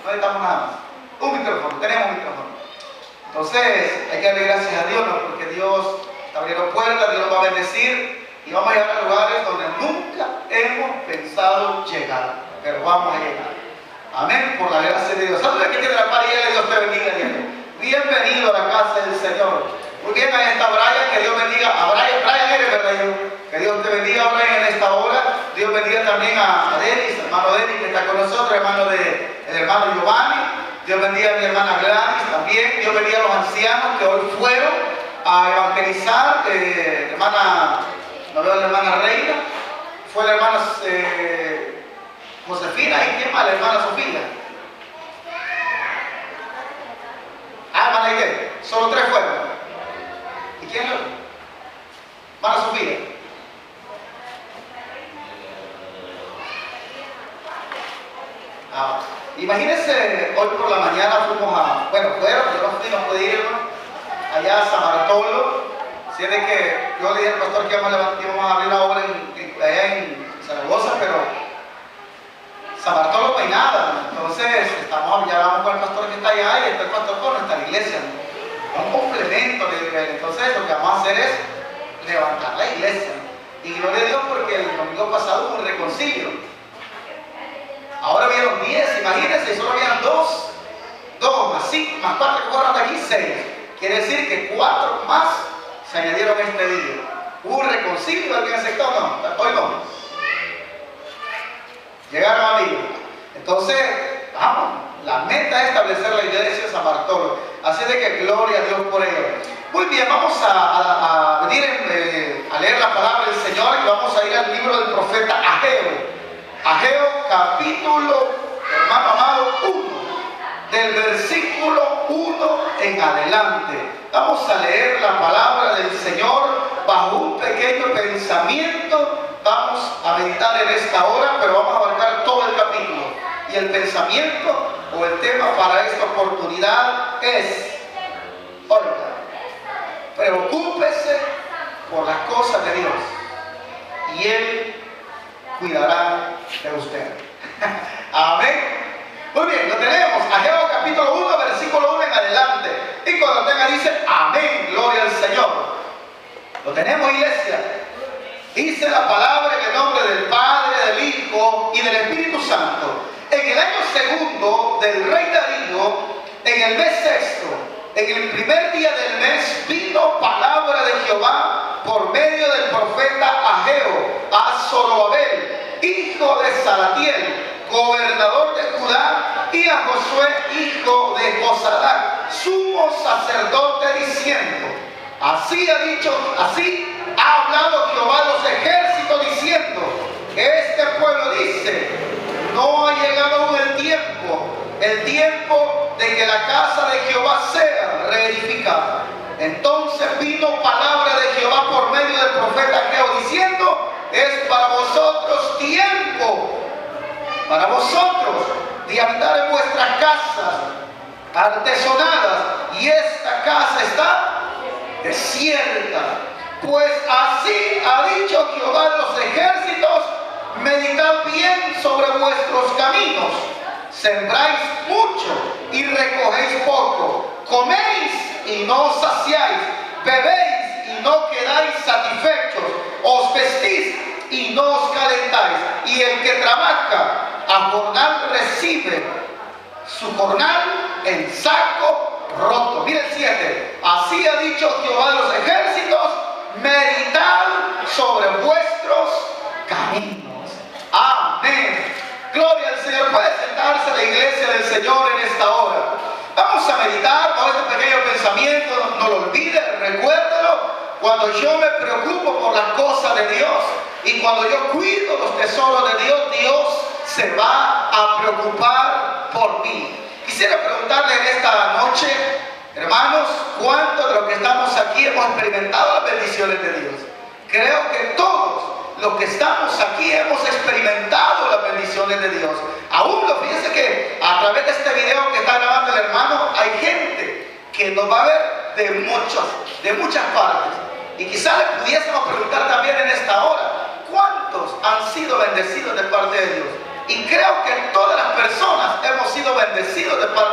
No necesitamos nada más. Un micrófono, tenemos un micrófono. Entonces, hay que darle gracias a Dios, ¿no? Porque Dios está abriendo puertas, Dios nos va a bendecir y vamos a llegar a lugares donde nunca hemos pensado llegar, pero vamos a llegar. Amén, por la gracia de Dios. ¿Sabes que tiene la paz y Dios te bendiga, Diego? Bienvenido a la casa del Señor. Muy bien, a esta Brian, que Dios bendiga a Brian eres, ¿verdad, hijo? Que Dios te bendiga, Brian, en esta hora. Dios bendiga también a Denis, hermano Denis, que está con nosotros, el hermano Giovanni. Dios bendiga a mi hermana Gladys también. Dios bendiga a los ancianos que hoy fueron a evangelizar. Hermana, no veo a la hermana Reina. Fue la hermana Josefina. ¿Y quién más? La hermana Sofía. Hermana Iguel. Solo 3 fueron. ¿Y quién es? Hermana Sofía. Imagínense, hoy por la mañana fuimos a, yo no fui, no pude ir, ¿no? Allá a San Bartolo. Si es de que yo le dije al pastor que íbamos a abrir una obra allá en Zaragoza, pero San Bartolo no hay nada, ¿no? Entonces ya vamos con el pastor que está allá y está el pastor con nuestra iglesia, ¿no? Un complemento de nivel. Entonces lo que vamos a hacer es levantar la iglesia, ¿no? Y gloria a Dios porque el domingo pasado hubo un reconcilio. Ahora vieron 10, imagínense, solo habían 2 más 4 que fueron aquí, 6. Quiere decir que 4 más se añadieron este día. ¿Hubo un reconcilio? ¿Alguien aceptó o no? Hoy no. Llegaron amigos. Entonces, vamos, la meta es establecer la iglesia de San Bartolo. Así de que gloria a Dios por ello. Muy bien, vamos a venir a leer la palabra del Señor y vamos a ir al libro del profeta Ageo. Ageo capítulo, hermano amado, 1, del versículo 1 en adelante. Vamos a leer la palabra del Señor bajo un pequeño pensamiento. Vamos a meditar en esta hora, pero vamos a abarcar todo el capítulo. Y el pensamiento o el tema para esta oportunidad es, oiga, preocúpese por las cosas de Dios y Él cuidará de usted. Amén. Muy bien, lo tenemos. Ageo capítulo 1, versículo 1 en adelante. Y cuando tenga dice, amén, gloria al Señor. Lo tenemos, iglesia. Dice la palabra en el nombre del Padre, del Hijo y del Espíritu Santo. En el año segundo del rey Darío, en el mes sexto, en el primer día del mes, vino palabra de Jehová por medio del profeta Ageo a Zorobabel, hijo de Salatiel, gobernador de Judá, y a Josué, hijo de Josadac, sumo sacerdote, diciendo, así ha hablado Jehová de los ejércitos, diciendo, este pueblo dice, no ha llegado aún el tiempo de que la casa de Jehová sea reedificada. Entonces vino palabra de Jehová por medio del profeta Ageo, diciendo, es para vosotros tiempo, para vosotros, de habitar en vuestras casas artesonadas, y esta casa está desierta. Pues así ha dicho Jehová de los ejércitos, meditad bien sobre vuestros caminos, sembráis mucho y recogéis poco, coméis y no os saciáis, bebéis y no quedáis satisfechos, os vestís y no os calentáis, y el que trabaja a jornal recibe su jornal en saco roto. Mire el 7. Así ha dicho Jehová de los ejércitos, meditad sobre vuestros caminos. Amén. Gloria al Señor. Puede sentarse la iglesia del Señor en esta hora. Vamos a meditar con este pequeño pensamiento. No lo olvide, recuérdelo. Cuando yo me preocupo por las cosas de Dios y cuando yo cuido los tesoros de Dios, Dios se va a preocupar por mí. Quisiera preguntarle en esta noche, hermanos, ¿cuántos de los que estamos aquí hemos experimentado las bendiciones de Dios? Creo que todos los que estamos aquí hemos experimentado las bendiciones de Dios. Aún fíjense que a través de este video que está grabando el hermano, hay gente que nos va a ver de muchas partes. Y quizás le pudiésemos preguntar también en esta hora, ¿cuántos han sido bendecidos de parte de Dios? Y creo que todas las personas hemos sido bendecidas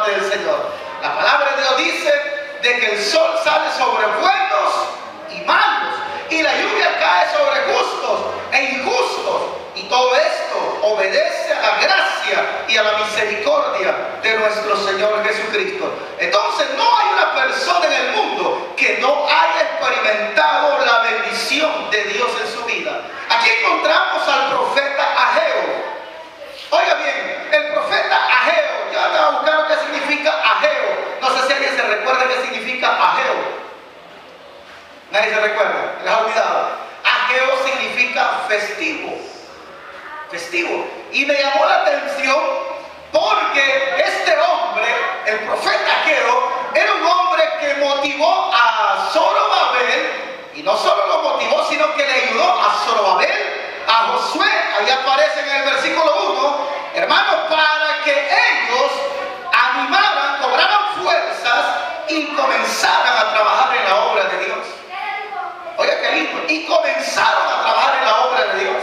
nombre del Señor. La palabra de Dios dice de que el sol sale sobre buenos y malos, y la lluvia cae sobre justos e injustos, y todo esto obedece a la gracia y a la misericordia de nuestro Señor Jesucristo. Entonces no hay una persona en el mundo que no haya experimentado la bendición de Dios en su vida. Aquí encontramos al profeta Ageo. Oiga bien, el profeta Ageo, yo estaba buscando qué significa Ageo. No sé si alguien se recuerda qué significa Ageo. Nadie se recuerda, les ha olvidado. Ageo significa festivo. Festivo. Y me llamó la atención porque este hombre, el profeta Ageo, era un hombre que motivó a Zorobabel, y no solo lo motivó, sino que le ayudó a Zorobabel, a Josué, ahí aparece en el versículo 1, hermanos, para que ellos animaran, cobraran fuerzas y comenzaran a trabajar en la obra de Dios. Oiga qué lindo. Y comenzaron a trabajar en la obra de Dios,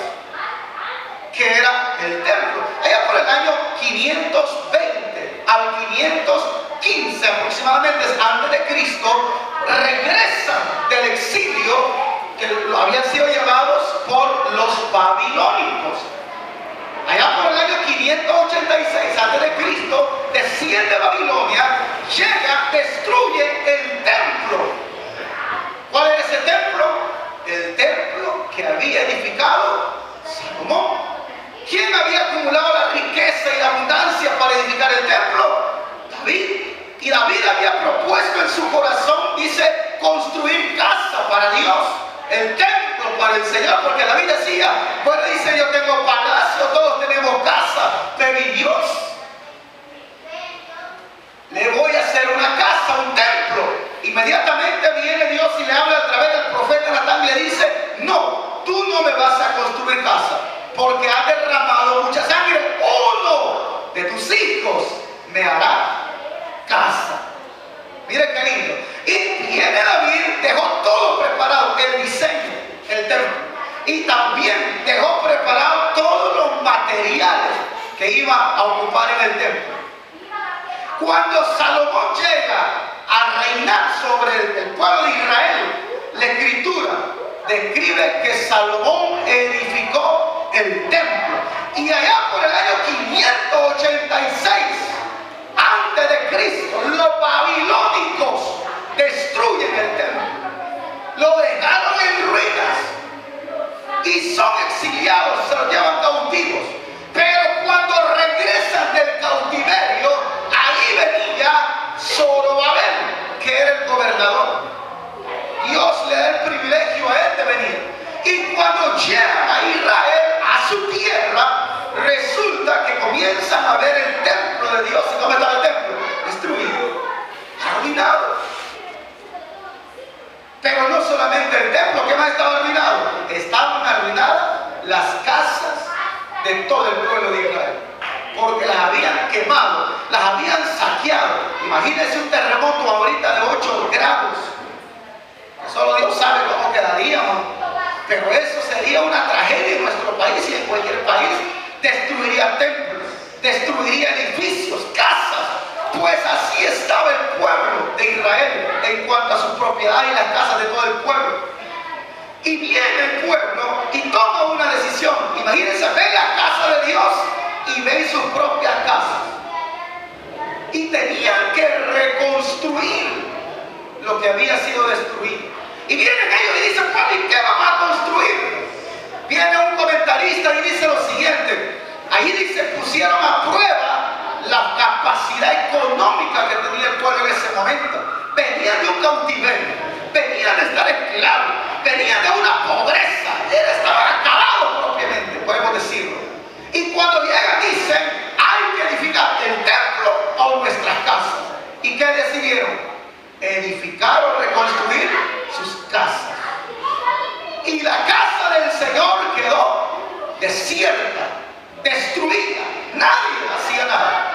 que era el templo. Allá por el año 520 al 515 aproximadamente antes de Cristo, regresan del exilio que habían sido llevados por los babilónicos. Allá por el año 586 antes de Cristo, desciende Babilonia, llega, destruye el templo. ¿Cuál era ese templo? El templo que había edificado Salomón. ¿Quién había acumulado la riqueza y la abundancia para edificar el templo? David. Y David había propuesto en su corazón, dice, construir casa para Dios, el templo para el Señor, porque David decía, bueno, dice, yo tengo palacio, todos tenemos casa, pero ¿y Dios? Le voy a hacer una casa, un templo. Inmediatamente viene Dios y le habla a través del profeta Natán y le dice, no, tú no me vas a construir casa, porque has derramado mucha sangre. Uno de tus hijos me hará casa. Mire qué lindo. Y viene David, dejó todo preparado, el diseño, el templo, y también dejó preparado todos los materiales que iba a ocupar en el templo. Cuando Salomón llega a reinar sobre el pueblo de Israel, la escritura describe que Salomón edificó el templo, y allá por el año 586 antes de Cristo, los babilónicos destruyen el templo, lo dejaron en ruinas y son exiliados, se los llevan cautivos. Pero cuando regresan del cautiverio, ahí venía Zorobabel, que era el gobernador. Dios le da el privilegio a él de venir. Y cuando llegan a Israel, a su tierra, resulta que comienzan a ver el templo de Dios. ¿Y cómo estaba el templo? Destruido, arruinado. Pero no solamente el templo, ¿qué más estaba arruinado? Estaban arruinadas las casas de todo el pueblo de Israel, porque las habían quemado, las habían saqueado. Imagínense un terremoto ahorita de 8 grados. Solo Dios sabe cómo quedaríamos. Pero eso sería una tragedia en nuestro país y en cualquier país. Destruiría templos, destruiría edificios, casas. Pues así estaba el pueblo de Israel en cuanto a su propiedad y las casas de todo el pueblo. Y viene el pueblo y toma una decisión. Imagínense, ven la casa de Dios y ven sus propias casas. Y tenían que reconstruir lo que había sido destruido. Y vienen ellos y dicen, ¿y qué vamos a construir? Viene un comentarista y dice lo siguiente. Ahí dice, pusieron a prueba la capacidad económica que tenía el pueblo en ese momento. Venían de un cautiverio, venían de estar esclavos, venían de una pobreza, estaban acabados propiamente, podemos decirlo. Y cuando llegan dicen, hay que edificar el templo o nuestras casas. ¿Y qué decidieron? Edificar o reconstruir sus casas. Y la casa del Señor quedó desierta, destruida, nadie hacía nada.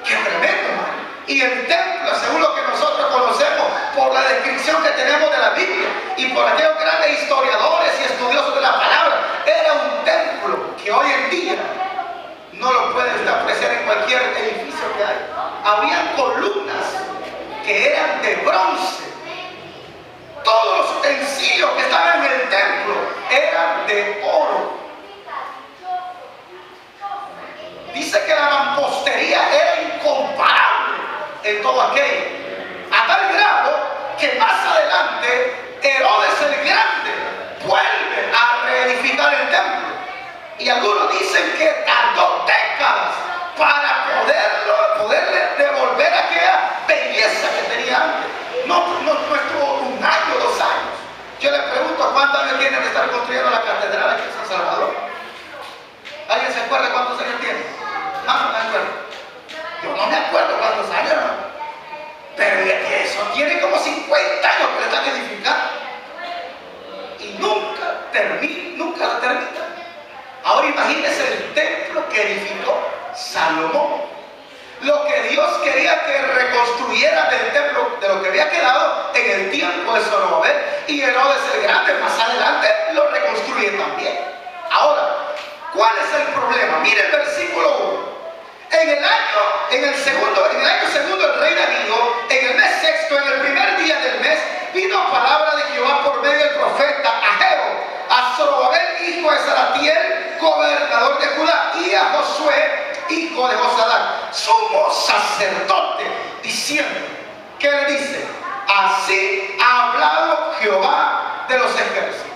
¡Qué tremendo, hermano! Y el templo, según lo que nosotros conocemos por la descripción que tenemos de la Biblia y por aquellos grandes historiadores y estudiosos de la palabra, era un templo que hoy en día no lo puede usted apreciar en cualquier edificio que hay. habían columnas que eran de bronce. Todos los utensilios que estaban en el templo eran de oro. Dice que la mampostería era incomparable en todo aquello, a tal grado que más adelante Herodes el Grande vuelve a reedificar el templo. Y algunos dicen que tardó décadas para poderle devolver aquella belleza que tenía antes. No estuvo un año, 2 años. Yo le pregunto cuántos años tiene de estar construyendo la catedral aquí en San Salvador. ¿Alguien se acuerda cuántos años tiene? No me acuerdo. Yo no me acuerdo cuántos años, hermano. Pero eso tiene como 50 años que le están edificando. Y nunca la termina. Ahora imagínense el templo que edificó Salomón. Lo que Dios quería que reconstruyera del templo, de lo que había quedado en el tiempo de Zorobabel, y Herodes el Grande más adelante lo reconstruye también. Ahora, ¿cuál es el problema? Mire el versículo 1. En el año segundo del rey Darío, en el mes sexto, en el primer día del mes, vino palabra de Jehová por medio del profeta Ageo a Zorobabel, hijo de Salatiel, gobernador de Judá, y a Josué, hijo de Josadac, sumo sacerdote, diciendo, ¿qué le dice? Así ha hablado Jehová de los ejércitos.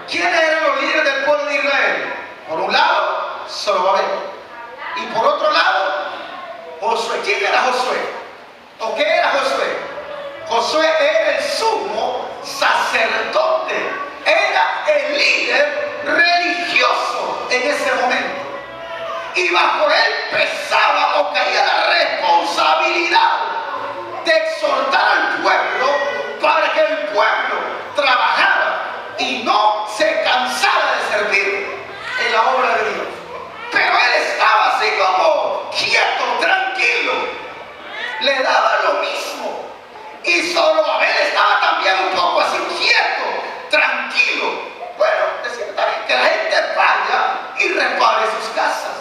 ¿Quiénes eran los líderes del pueblo de Israel? Por un lado, Zorobabel, y por otro lado, Josué. ¿Quién era Josué? ¿O qué era Josué? Josué era el sumo sacerdote, era el líder religioso en ese momento. Y bajo él pesaba o caía la responsabilidad de exhortar al pueblo para que el pueblo trabajara y no se cansara de servir en la obra de Dios. Pero él estaba así como quieto, tranquilo, le daba lo mismo. Y Zorobabel estaba también un poco así quieto, tranquilo. Bueno, decía también que la gente vaya y repare sus casas.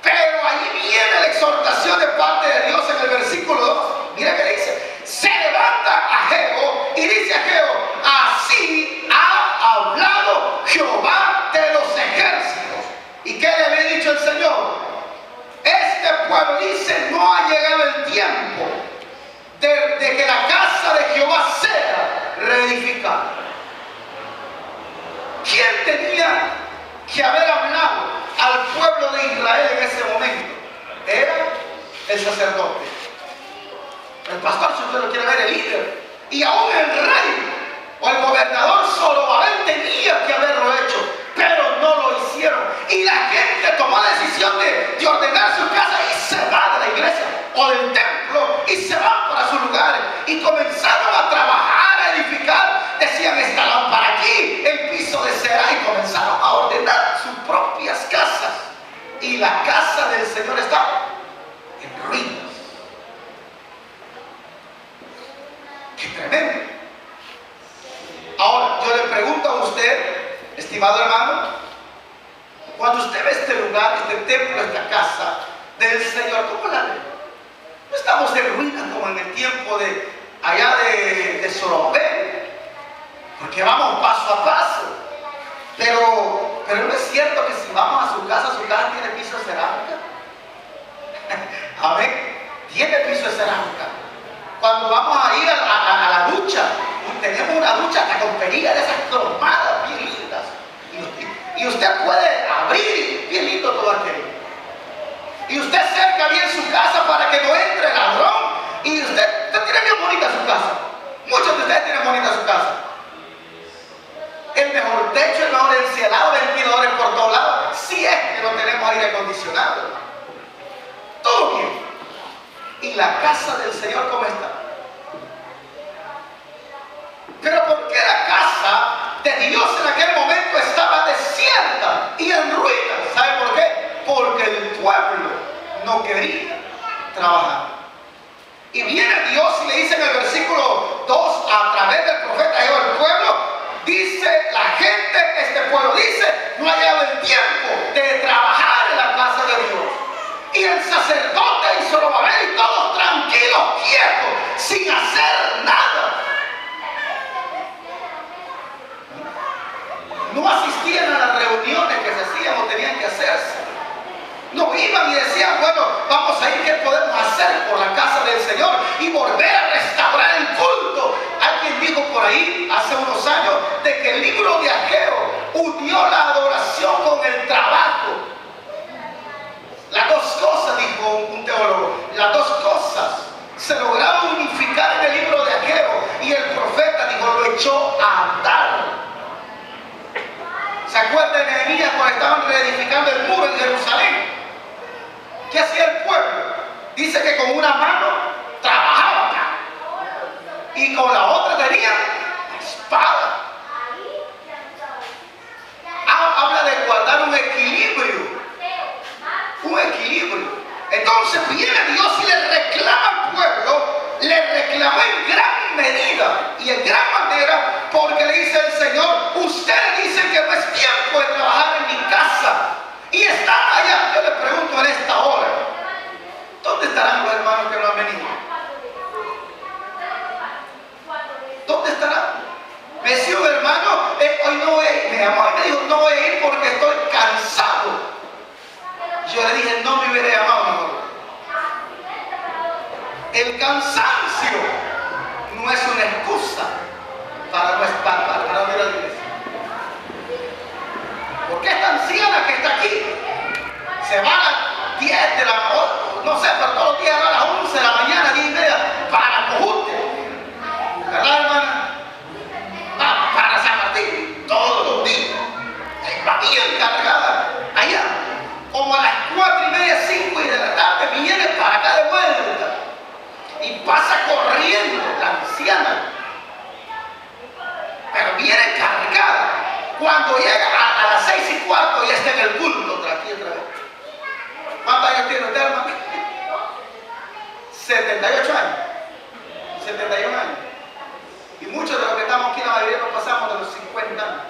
Pero ahí viene la exhortación de parte de Dios en el versículo 2. Mira que dice, se levanta Ageo y dice Ageo, así ha hablado Jehová de los ejércitos. ¿Y qué le había dicho el Señor? Este pueblo dice, no ha llegado el tiempo de que la casa de Jehová sea reedificada. ¿Quién tenía que haber hablado al pueblo de Israel en ese momento? Era el sacerdote, el pastor, si usted lo quiere ver, el líder. Y aún el rey o el gobernador Zorobabel tenía que haberlo hecho, pero no lo hicieron. Y la gente tomó la decisión de ordenar su casa y se va de la iglesia o del templo y se van para sus lugares. Y comenzaron a trabajar, a edificar. Decían, esta lámpara aquí, el piso de cera, y comenzaron a ordenar sus propias casas. Y la casa del Señor estaba en ruinas. ¡Qué tremendo! Ahora, yo le pregunto a usted, estimado hermano, cuando usted ve este lugar, este templo, esta casa del Señor, ¿cómo la ve? No estamos en ruinas como en el tiempo de allá de Zorobabel, porque vamos paso a paso. Pero no es cierto que si vamos a su casa tiene piso de cerámica. Amén. Tiene piso de cerámica. Cuando vamos a ir a la ducha, tenemos una ducha hasta con perilla de esas cromadas bien lindas. Y usted puede abrir bien lindo todo aquello. Y usted cerca bien su casa para que no entre ladrón. Y usted tiene bien bonita su casa. Muchos de ustedes tienen bonita su casa. El mejor techo, el mejor encielado, ventiladores por todos lados. Si es que no tenemos aire acondicionado. Todo bien. ¿Y la casa del Señor cómo está? Pero ¿por qué la casa de Dios en aquel momento estaba desierta y en ruinas? ¿Sabe por qué? Porque el pueblo no quería trabajar. Y viene Dios y le dice en el versículo 2, a través del profeta Jehová, el pueblo dice, la gente, este pueblo dice, no ha llegado el tiempo de trabajar en la casa de Dios. Y el sacerdote y Zorobabel y todos tranquilos, quietos, sin hacer nada. No asistían a las reuniones que se hacían o tenían que hacerse. No iban y decían, bueno, vamos a ir, ¿qué podemos hacer por la casa del Señor? Y volver a restaurar el culto. Alguien dijo por ahí, hace unos años, de que el libro de Ageo unió la adoración con el trabajo. Las dos cosas, dijo un teólogo, las dos cosas se lograron unificar en el libro de Ageo. Y el profeta, dijo, lo echó a andar. ¿Se acuerdan de Nehemías cuando estaban reedificando el muro en Jerusalén? ¿Qué hacía el pueblo? Dice que con una mano trabajaba y con la otra tenía espada. Habla de guardar un equilibrio. Un equilibrio. Entonces viene Dios y le reclama al pueblo, le reclamó en gran medida y en gran manera, porque le dice el Señor, ustedes dicen que no es tiempo de trabajar en mi casa y están allá. Yo le pregunto en esta hora, ¿dónde estarán los hermanos que no han venido? ¿Dónde estarán? Me decía un hermano, hoy no voy a ir, me llamó y me dijo, no voy a ir porque estoy cansado. Yo le dije, no me hubiera llamado mejor. El cansancio no es una excusa para no estar, para no ir a la iglesia. Porque esta anciana que está aquí se va a las 10 de la noche, no sé, pero todos los días a las 11 de la mañana, 10 y media, para Cojute, ¿verdad, hermana? Para San Martín, todos los días. Va bien cargada allá, como a las 4 y media, 5 de la tarde, viene para acá de vuelta y pasa corriendo la anciana, pero viene cargada. Cuando llega a las 6:15 ya está en el culto aquí otra vez. ¿Cuántos años tiene usted, hermano? 78 años, 71 años. Y muchos de los que estamos aquí, la mayoría nos pasamos de los 50 años.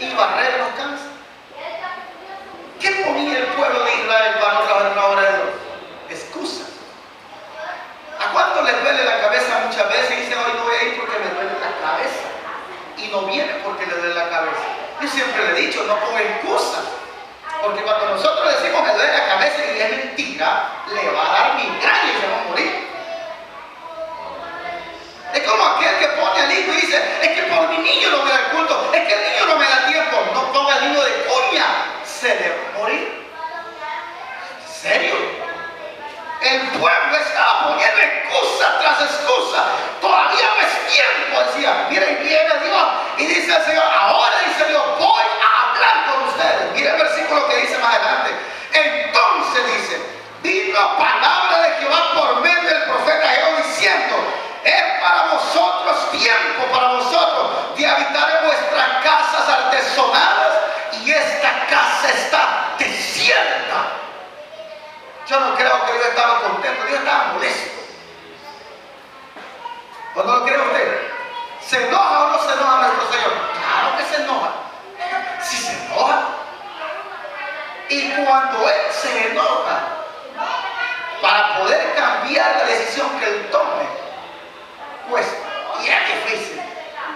Y barrer nos cansa. ¿Qué ponía el pueblo de Israel para no trabajar en la obra de Dios? Excusas. ¿A cuánto les duele la cabeza muchas veces y dicen, hoy no voy a ir porque me duele la cabeza? Y no viene porque le duele la cabeza. Yo siempre le he dicho, no ponga excusas. Porque cuando nosotros decimos me duele la cabeza y es mentira, le va a dar migraña y se va a morir. Es como aquel que pone al hijo y dice, es que por mi niño no me da el culto, es que el niño no me da tiempo. No ponga al niño de cuña, se le va a morir. ¿En serio? El pueblo estaba poniendo excusa tras excusa. Todavía no es tiempo, decía. Miren, viene Dios y dice el Señor, ahora dice Dios, voy a hablar con ustedes. Miren el versículo que dice más adelante. Entonces dice, vino palabra de Jehová por medio del profeta Ageo diciendo, es para vosotros tiempo, para vosotros, de habitar en vuestras casas artesonadas, y esta casa está desierta. Yo no creo que Dios estaba contento, Dios estaba molesto. ¿O no lo cree usted? ¿Se enoja o no se enoja nuestro Señor? Claro que se enoja. Si se enoja. Y cuando Él se enoja, para poder cambiar la decisión que Él tome, cuesta y es difícil.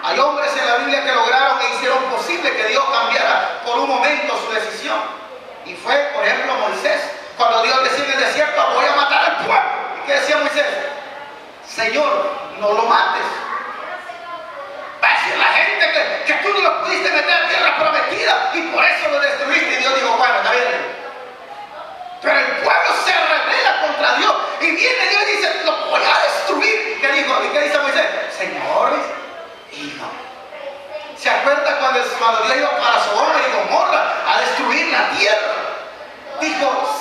Hay hombres en la Biblia que lograron e hicieron posible que Dios cambiara por un momento su decisión. Y fue, por ejemplo, Moisés. Cuando Dios decía en el desierto, voy a matar al pueblo. ¿Y qué decía Moisés? Señor, no lo mates. Va a decir la gente que tú no lo pudiste meter a tierra prometida y por eso lo destruiste. Y Dios dijo, bueno, está bien. Pero el pueblo se revela contra Dios y viene Dios y dice, lo voy a destruir. ¿Y qué dijo? ¿Y qué dice Moisés? Señores, hijo. ¿Se acuerda cuando Dios iba para Sodoma y Gomorra a destruir la tierra? Dijo,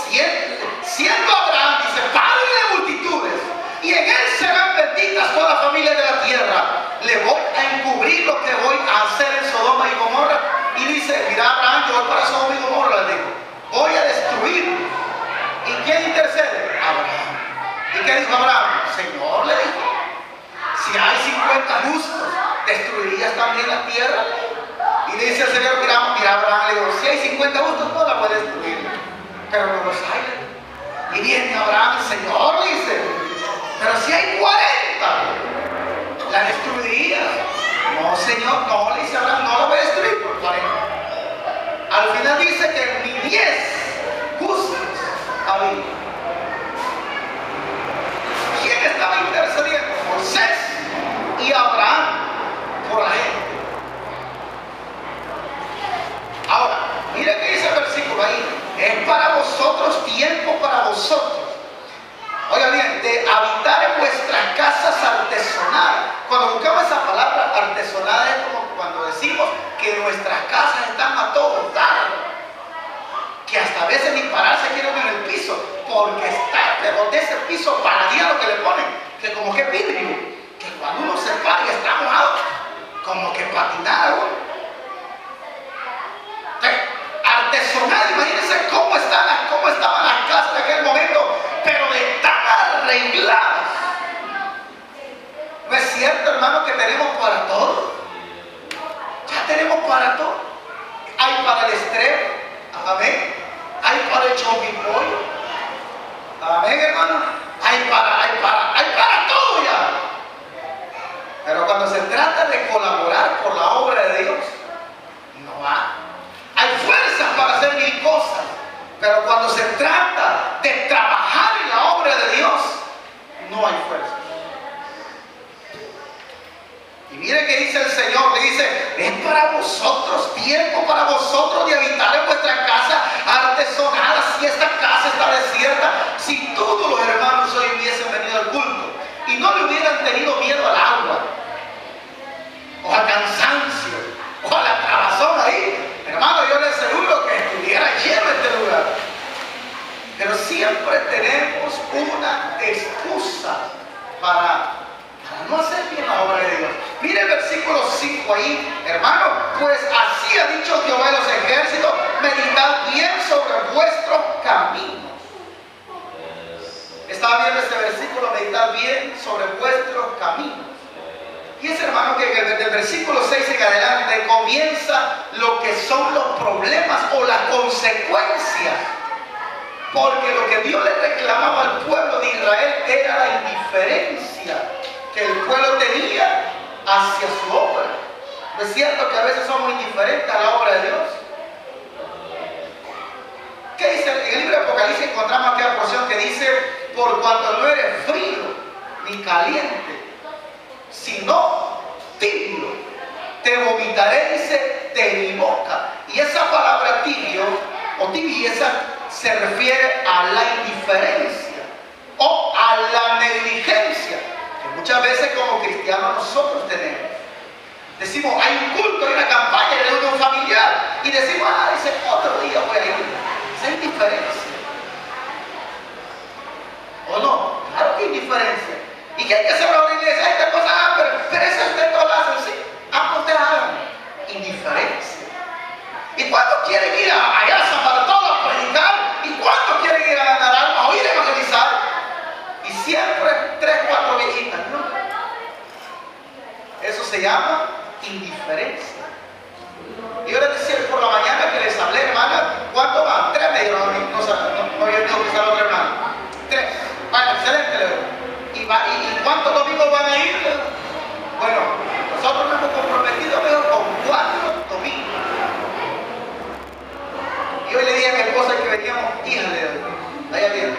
siendo Abraham, dice, padre de multitudes, y en él serán benditas todas las familias de la tierra, le voy a encubrir lo que voy a hacer en Sodoma y Gomorra. Y dice, mira Abraham, yo voy para Sodoma y Gomorra, le dijo, voy a destruir. ¿Y quién intercede? Abraham. ¿Y qué dijo Abraham? Señor, le dijo, si hay 50 justos, ¿destruirías también la tierra? Y dice el Señor, mira Abraham, le digo, si hay 50 justos, no la puedes destruir. pero no los hay. Y viene Abraham, Señor, dice, pero si hay 40, la destruiría. No, Señor, no, le dice Abraham, no la voy a destruir por 40. Al final dice que ni 10 justos había. ¿Quién estaba intercediendo? Moisés y Abraham por la gente. Ahora, mire que dice el versículo ahí, es para vosotros, tiempo para vosotros. Oiga bien, de habitar en vuestras casas artesonadas. Cuando buscamos esa palabra artesanal es como cuando decimos que nuestras casas están a todo dar, que hasta a veces ni pararse quieren en el piso, porque está de ese piso para lo que le ponen, que como que vidrio, que cuando uno se para y está mojado, como que patinar uno. Artesanal, imagínense cómo estaban las casas en aquel momento, pero de tan arregladas. ¿No es cierto, hermano, que tenemos para todo? Ya tenemos para todo. Hay para el estrés, amén. Hay para el chomipollo, amén, hermano. Hay para todo ya. Pero cuando se trata de colaborar por la obra de Dios, no hay. Hay fuerzas para hacer mil cosas, pero cuando se trata de trabajar en la obra de Dios, no hay fuerzas. Y mire que dice el Señor, le dice, es para vosotros, tiempo para vosotros de habitar en vuestra casa artesanada. Si esta casa está desierta, si todos los hermanos hoy hubiesen venido al culto y no le hubieran tenido miedo al agua, o al cansancio, o a la trabazón ahí, hermano, yo les aseguro que estuviera lleno este lugar. Pero siempre tenemos una excusa para no hacer bien la obra de Dios. Mire el versículo 5 ahí, hermano, pues así ha dicho Jehová de los ejércitos, meditad bien sobre vuestros caminos. Estaba viendo este versículo, meditad bien sobre vuestros caminos. Y es, hermano, que desde el versículo 6 en adelante comienza lo que son los problemas o las consecuencias. Porque lo que Dios le reclamaba al pueblo de Israel era la indiferencia que el pueblo tenía hacia su obra. ¿No es cierto que a veces somos indiferentes a la obra de Dios? ¿Qué dice? En el libro de Apocalipsis encontramos aquella porción que dice, por cuanto no eres frío ni caliente, sino tibio, te vomitaré, dice, de mi boca. Y esa palabra tibio o tibieza se refiere a la indiferencia o a la negligencia que muchas veces como cristianos nosotros tenemos. Decimos, hay un culto, hay una campaña de reunión familiar y decimos, ese otro día voy a ir. Esa es indiferencia. ¿O no? Claro que hay indiferencia. ¿Y qué hay que hacer ahora en la iglesia? Esta cosa, pero eso ustedes todos lo hacen, sí. Ustedes hagan. Indiferencia. ¿Y cuántos quieren ir allá a San Bartolo a predicar? ¿Y cuántos quieren ir a ganar almas o ir a evangelizar? Y siempre 3, 4 viejitas, ¿no? Eso se llama indiferencia. Y yo les decía por la mañana que les hablé, hermana, ¿cuánto van? 3 me dijeron, no había dicho que sea la otra hermana. 3. Bueno, excelente, le digo. ¿Y cuántos domingos van a ir? Bueno, nosotros nos hemos comprometido con 4 domingos. Y hoy le dije a mi esposa que veníamos, híjale, vaya bien,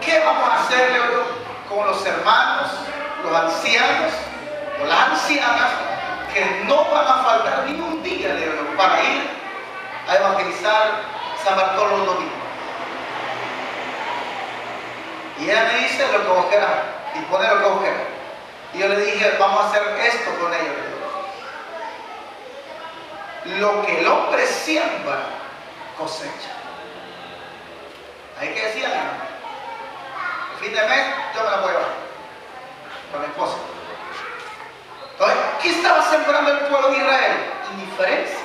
¿qué vamos a hacer, con los hermanos, los ancianos o las ancianas que no van a faltar ni un día, para ir a evangelizar San Bartolo los domingos? Y ella me dice lo que vos querás y pone lo que vos querás. Y yo le dije, vamos a hacer esto con ellos. Lo que el hombre siembra, cosecha. Hay que decirle, el fin de mes yo me la voy a llevar con mi esposa. Entonces, ¿qué estaba sembrando el pueblo de Israel? Indiferencia.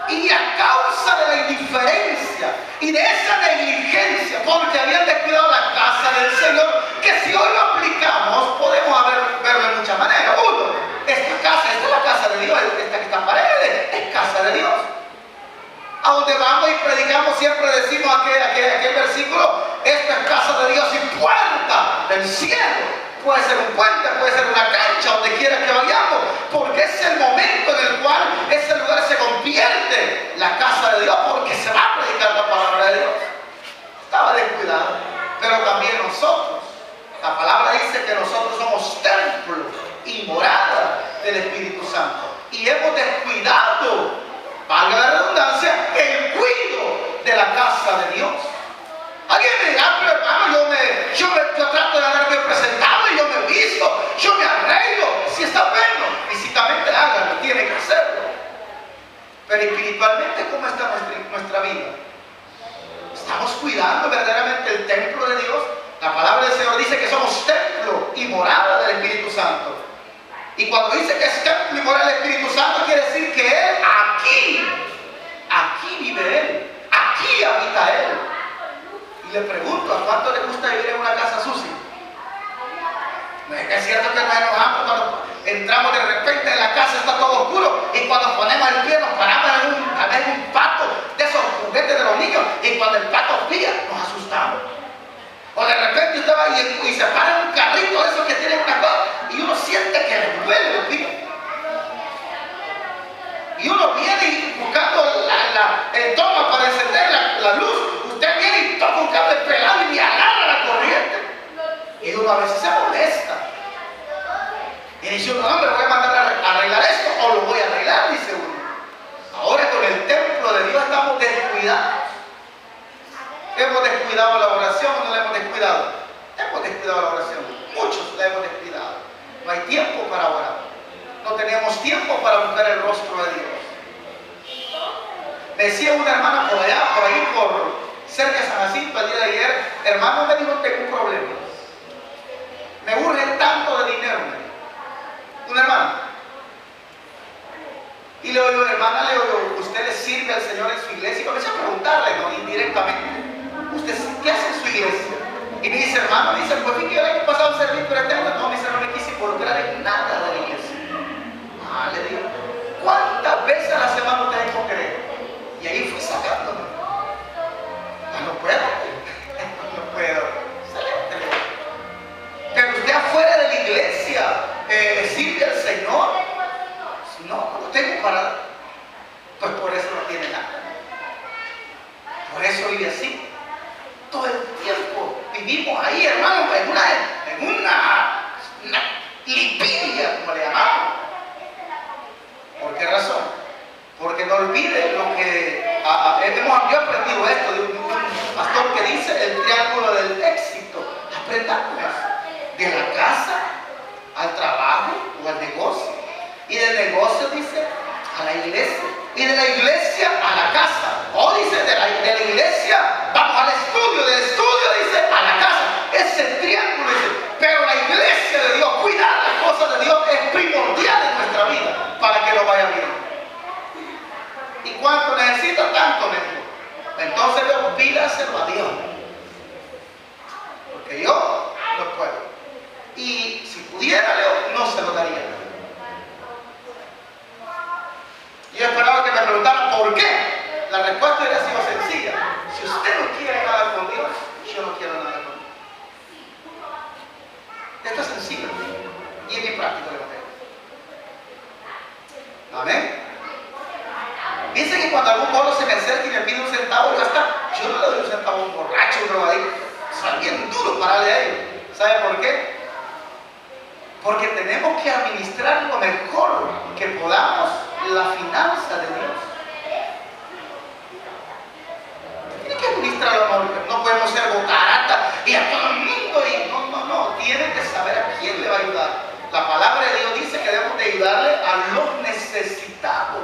Y a causa de la indiferencia y de esa negligencia, porque habían descuidado la casa del Señor, que si hoy lo aplicamos podemos verlo de muchas maneras. Uno, esta es la casa de Dios, esta pared es casa de Dios. A donde vamos y predicamos siempre decimos aquel versículo: esto es casa de Dios y puerta del cielo. Puede ser un puente, puede ser una cancha, donde quiera que vayamos, porque es el momento en el cual ese lugar se convierte en la casa de Dios, porque se va a predicar la palabra de Dios. Estaba descuidado, pero también nosotros. La palabra dice que nosotros somos templo y morada del Espíritu Santo. Y hemos descuidado, valga la redundancia, el cuidado de la casa de Dios. Alguien me dirá: pero hermano, yo trato de andarme presentable, yo me visto, yo me arreglo. Si está bueno, físicamente hágalo, tiene que hacerlo. Pero espiritualmente, ¿cómo está nuestra vida? ¿Estamos cuidando verdaderamente el templo de Dios? La palabra del Señor dice que somos templo y morada del Espíritu Santo. Y cuando dice que es templo y morada del Espíritu Santo, quiere decir que Él aquí vive Él, aquí habita Él. Y le pregunto: ¿a cuánto le gusta vivir en una casa sucia? ¿No es que es cierto que nos enojamos cuando entramos de repente en la casa, está todo oscuro, y cuando ponemos el pie nos paramos en un pato de esos juguetes de los niños, y cuando el pato pilla nos asustamos? O de repente usted va y se para en un carrito de esos que tienen una cosa y uno siente que le duele el pie. Y uno viene buscando el toma para encender la luz. Usted viene y toca un cable pelado y le agarra la corriente. Y uno a veces se molesta. Y dice uno: no, me voy a mandar a arreglar esto, o lo voy a arreglar, dice uno. Ahora con el templo de Dios estamos descuidados. ¿Hemos descuidado la oración o no la hemos descuidado? Hemos descuidado la oración. Muchos la hemos descuidado. No hay tiempo para orar. No tenemos tiempo para buscar el rostro de Dios. Me decía una hermana por allá, por ahí, por cerca de San Jacinto, el día de ayer: hermano, me dijo, tengo un problema. Me urge tanto de dinero. Una hermana. Y le digo: hermana, ¿usted le sirve al Señor en su iglesia? Y comencé a preguntarle, ¿no?, indirectamente: ¿usted qué hace en su iglesia? Y me dice: hermano, dice, pues vi que el año pasado serví, pero este año no, dice, no me quise involucrar en nada de la iglesia. Ah, le digo: ¿cuántas veces a la semana usted dijo creer? Y ahí fui sacándome. No puedo. No puedo. Excelente. Pero usted afuera de la iglesia sirve al Señor. No, no lo tengo para. Pues por eso no tiene nada. Por eso vive así. Todo el tiempo vivimos ahí, hermano, en una lipidia, como le llamamos. ¿Por qué razón? Porque no olvide lo que yo he aprendido esto de un pastor que dice: el triángulo del éxito. Aprendamos de la casa al trabajo o al negocio, y del negocio, dice, a la iglesia, y de la iglesia a la casa, o dice de la iglesia vamos al estudio, del estudio, dice, a la casa. Ese triángulo, dice. Pero la iglesia de Dios, cuidar las cosas de Dios, es primordial en nuestra vida para que nos vaya bien. ¿Y cuánto necesita? Tanto, me dijo. Entonces yo pídaselo a Dios, porque yo no puedo. Y si pudiera, Leo, no se lo daría. Yo esperaba que me preguntaran por qué. La respuesta hubiera sido sencilla: si usted no quiere nada con Dios, yo no quiero nada con Dios. Esto es sencillo y es bien práctico de lo que. Amén. Dicen que cuando algún pueblo se me acerca y me pide un centavo, yo no le doy un centavo a un borracho, un drogadicto. Es bien duro pararle a ellos. ¿Sabe por qué? Porque tenemos que administrar lo mejor que podamos la finanza de Dios. Tiene que administrar lo mejor. No podemos ser bocarata y a todo el mundo. No. Tiene que saber a quién le va a ayudar. La palabra de Dios dice que debemos de ayudarle a los necesitados.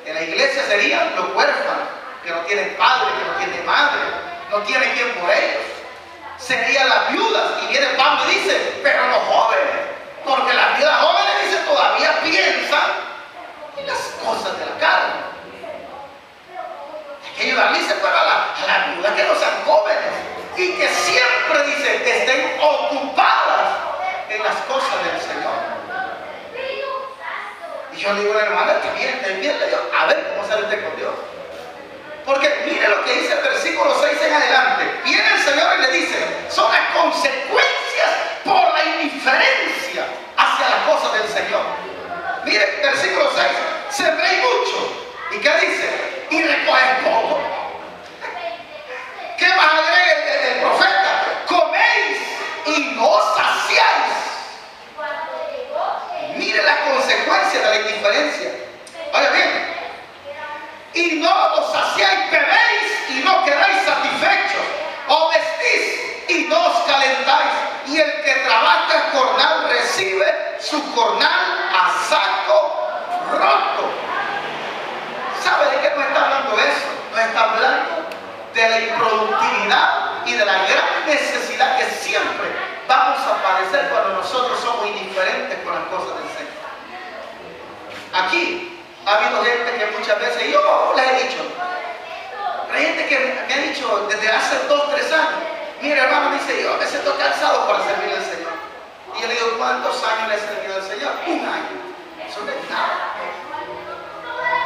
En la iglesia serían los huérfanos, que no tienen padre, que no tienen madre, no tienen quien por ellos. Serían las viudas, y viene Pablo y dice: pero los jóvenes, porque las viudas jóvenes, dice, todavía piensan en las cosas de la carne. Hay que ayudarle, dice, pero a las viudas que no sean jóvenes y que siempre, dice, estén ocupadas en las cosas del Señor. Y yo le digo a la hermana: está bien, le digo, a ver cómo comenzar usted con Dios. Porque mire lo que dice el versículo 6 en adelante. Viene el Señor y le dice, son las consecuencias por la indiferencia hacia las cosas del Señor. Mire, versículo 6, sembréis mucho. ¿Y qué dice? Y recoges poco. ¿Qué más agrega el profeta? Coméis y no saciáis. Mire la consecuencia de la indiferencia. Oiga bien. Y no os saciáis, bebéis y no quedáis satisfechos. O vestís y no os calentáis. Y el que trabaja jornal recibe su jornal a saco roto. ¿Sabe de qué nos está hablando eso? Nos está hablando de la improductividad y de la gran necesidad que siempre vamos a padecer cuando nosotros somos indiferentes con las cosas del Señor. Aquí ha habido gente que muchas veces, y yo les he dicho, hay gente que me ha dicho desde hace 2 o 3 años, mire hermano, dice, yo me siento cansado para servir al Señor. Y yo le digo, ¿cuántos años le he servido al Señor? 1 año. Eso no es nada.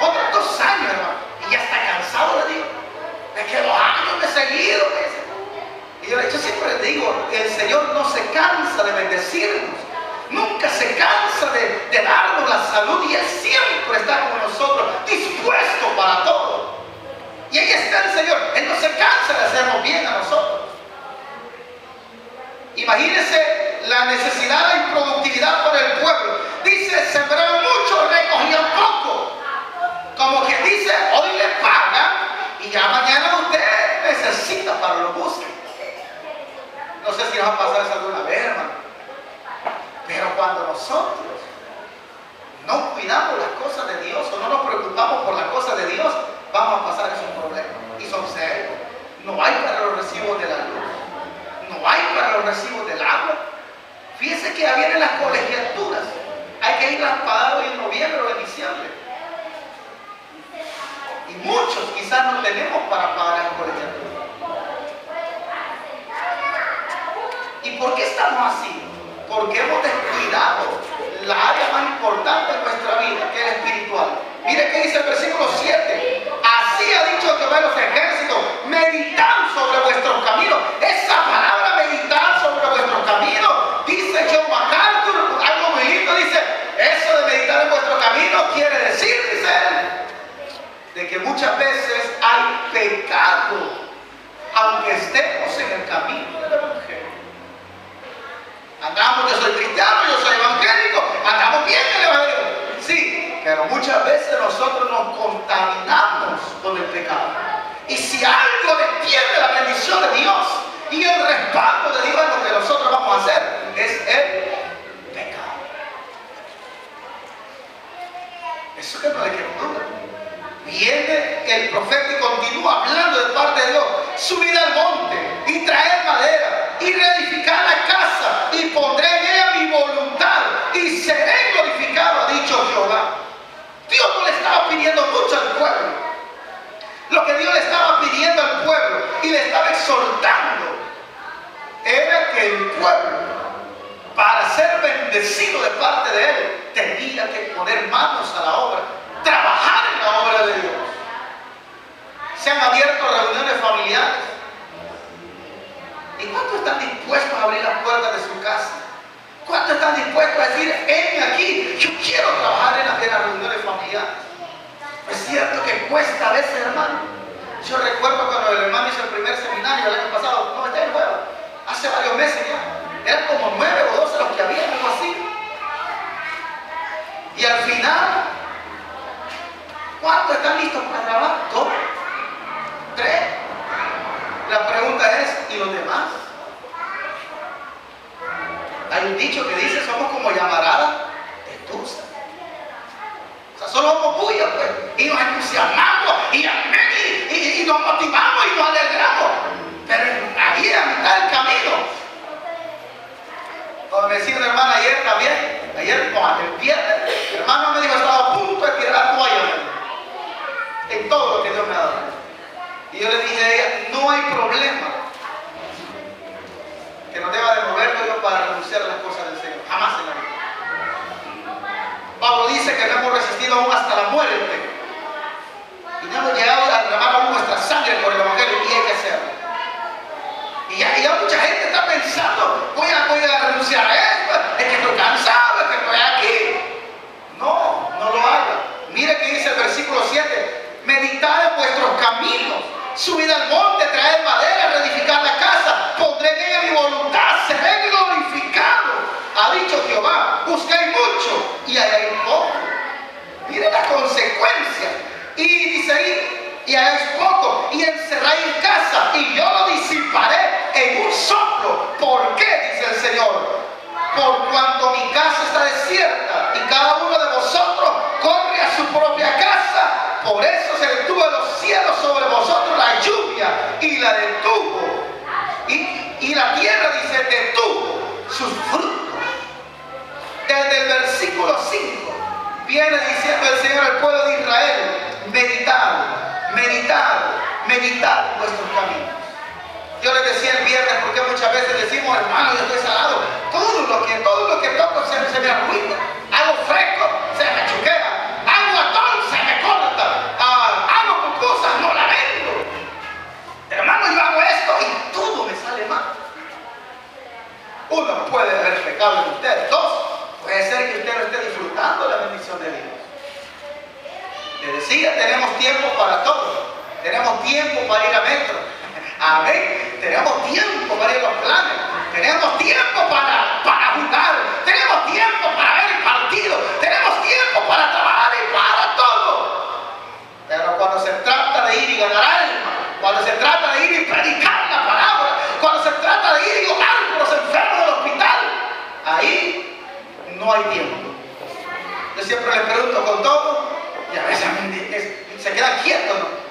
Otros 2 años, hermano, y ya está cansado, le digo. Es que 2 años me he seguido. Y yo siempre les digo, el Señor no se cansa de bendecirnos. Nunca se cansa de darnos la salud y Él siempre está con nosotros, dispuesto para todo. Y ahí está el Señor. Él no se cansa de hacernos bien a nosotros. Imagínense la necesidad, la improductividad por el pueblo. Dice, sembraron mucho, recogían poco. Como quien dice, hoy le pagan y ya mañana usted necesita para lo busque. No sé si nos va a pasar eso alguna vez, hermano. Pero cuando nosotros no cuidamos las cosas de Dios o no nos preocupamos por las cosas de Dios, vamos a pasar esos problemas. Y son serios. No hay para los recibos de la luz. No hay para los recibos del agua. Fíjense que ya vienen las colegiaturas. Hay que irlas pagando en noviembre o en diciembre. Y muchos quizás no tenemos para pagar las colegiaturas. ¿Y por qué estamos así? Porque hemos descuidado la área más importante de nuestra vida, que es la espiritual. Mire que dice el versículo 7. Así ha dicho Jehová de los ejércitos, meditad sobre vuestros caminos. Esa palabra meditar sobre vuestros caminos, dice John MacArthur, algo muy lindo, dice, eso de meditar en vuestro camino quiere decir, dice él, de que muchas veces hay pecado, aunque estemos en el camino del Evangelio. Andamos, yo soy cristiano, yo soy evangélico, andamos bien en el Evangelio. Sí, pero muchas veces nosotros nos contaminamos con el pecado. Y si algo detiene la bendición de Dios y el respaldo de Dios en lo que nosotros vamos a hacer, es el pecado. Eso que no le quiero duda. Viene el profeta y continúa hablando de parte de Dios. Subid al monte y traed madera y reedificad la casa y pondré en ella mi voluntad y seré glorificado, ha dicho Jehová. Dios no le estaba pidiendo mucho al pueblo. Lo que Dios le estaba pidiendo al pueblo y le estaba exhortando era que el pueblo, para ser bendecido de parte de Él, tenía que poner manos a la obra, trabajar en la obra de Dios. Se han abierto reuniones familiares. ¿Y cuántos están dispuestos a abrir las puertas de su casa? ¿Cuántos están dispuestos a decir, ven aquí, yo quiero trabajar en las reuniones familiares? Es cierto que cuesta a veces, hermano. Yo recuerdo cuando el hermano hizo el primer seminario el año pasado, no, está en nuevo, hace varios meses ya. Eran como 9 o 12 los que había, algo así. Y al final, ¿cuántos están listos para trabajar? 2, 3. La pregunta es, ¿y los demás? Hay un dicho que dice, somos como llamarada de tusa. O sea, solo somos bullas, pues. Y nos entusiasmamos, y nos motivamos, y nos alegramos. Pero ahí a mitad del camino. Como me decía una hermana ayer también, el viernes, el hermano me dijo, estaba a punto de tirar la toalla en todo lo que Dios me ha dado. Y yo le dije a ella, no hay problema que nos deba de movernos Dios para renunciar a las cosas del Señor. Jamás en la vida. Pablo dice que no hemos resistido aún hasta la muerte. sangre por el Evangelio y hay que hacerlo. Y ya mucha gente está pensando, voy a renunciar a esto, es que estoy cansado, es que estoy aquí. No, no lo haga. Mire que dice el versículo 7, meditad en vuestros caminos, subid al monte, traed madera, reedificad la casa, pondré en ella mi voluntad, seré glorificado, ha dicho Jehová. Buscáis mucho y halláis poco. Mire las consecuencias. Y dice ahí, y halláis poco, y encerráis en casa, y yo lo disiparé en un soplo. ¿Por qué? Dice el Señor. Por cuanto mi casa está desierta y cada uno de vosotros corre a su propia casa, por eso se detuvo en los cielos sobre vosotros la lluvia y la detuvo. Y la tierra, dice, detuvo sus frutos. Desde el versículo 5 viene diciendo el Señor al pueblo de Israel: meditad, meditad, meditad en vuestros caminos. Yo les decía el viernes, porque muchas veces decimos, hermano, yo estoy salado, todo lo que toco se me arruina, hago fresco, se me chuquea, hago atón, se me corta, hago cosas, no la vendo. Hermano, yo hago esto y todo me sale mal. Uno, puede haber pecado en usted. Dos, puede ser que usted no esté disfrutando la bendición de Dios. Les decía, tenemos tiempo para todo. Tenemos tiempo para ir a metro. Amén. Tenemos tiempo para ir a los planes. Tenemos tiempo para jugar. Tenemos tiempo para ver el partido. Tenemos tiempo para trabajar y para todo. Pero cuando se trata de ir y ganar alma, cuando se trata de ir y predicar la palabra, cuando se trata de ir y orar por los enfermos del hospital, ahí no hay tiempo. Yo siempre les pregunto con todo y a veces se quedan quietos, ¿no?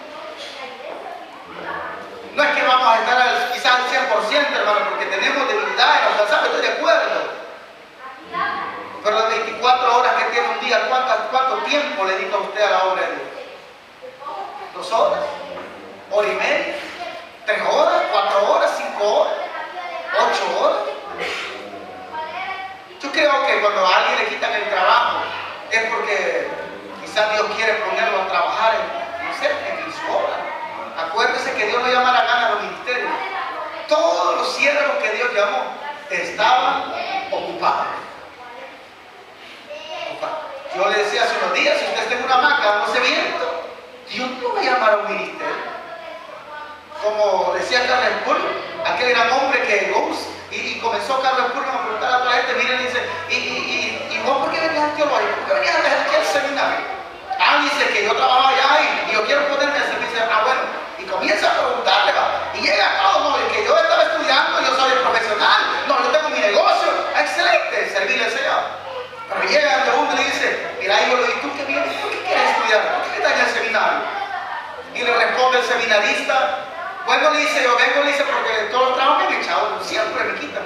No es que vamos a estar quizás al 100%, hermano, porque tenemos debilidades, nos cansamos, estoy de acuerdo. Pero las 24 horas que tiene un día, ¿cuánto tiempo le dedica usted a la obra de Dios? 2 horas, hora y media, 3 horas, 4 horas, 5 horas, 8 horas. Yo creo que cuando a alguien le quitan el trabajo es porque quizás Dios quiere ponerlo a trabajar en su obra. Acuérdese que Dios no llama a la gana a los ministerios. Todos los siervos que Dios llamó estaban ocupados. Yo le decía hace unos días, si usted está en una hamaca dándose viento, Dios no va a llamar a un ministerio. Como decía Carlos Spurgeon, aquel gran hombre que llegó y comenzó Carlos Spurgeon a preguntar a otra gente, miren, dice, ¿y vos por qué venías a teología? ¿Por qué venías a dejar aquí al seminario? Dice que yo trabajo allá y yo quiero ponerme a servicio. Bueno, y comienza a preguntarle, y llega a todo, no, el que yo estaba estudiando, yo soy el profesional, no, yo tengo mi negocio, excelente, servirle al Señor. Pero llega el segundo y le dice, mira, hijo, ¿y tú qué vienes? ¿Por qué quieres estudiar? ¿Por qué estás en el seminario? Y le responde el seminarista, bueno, le dice, yo vengo, le dice, porque todos los trabajos me han echado, siempre me quitan.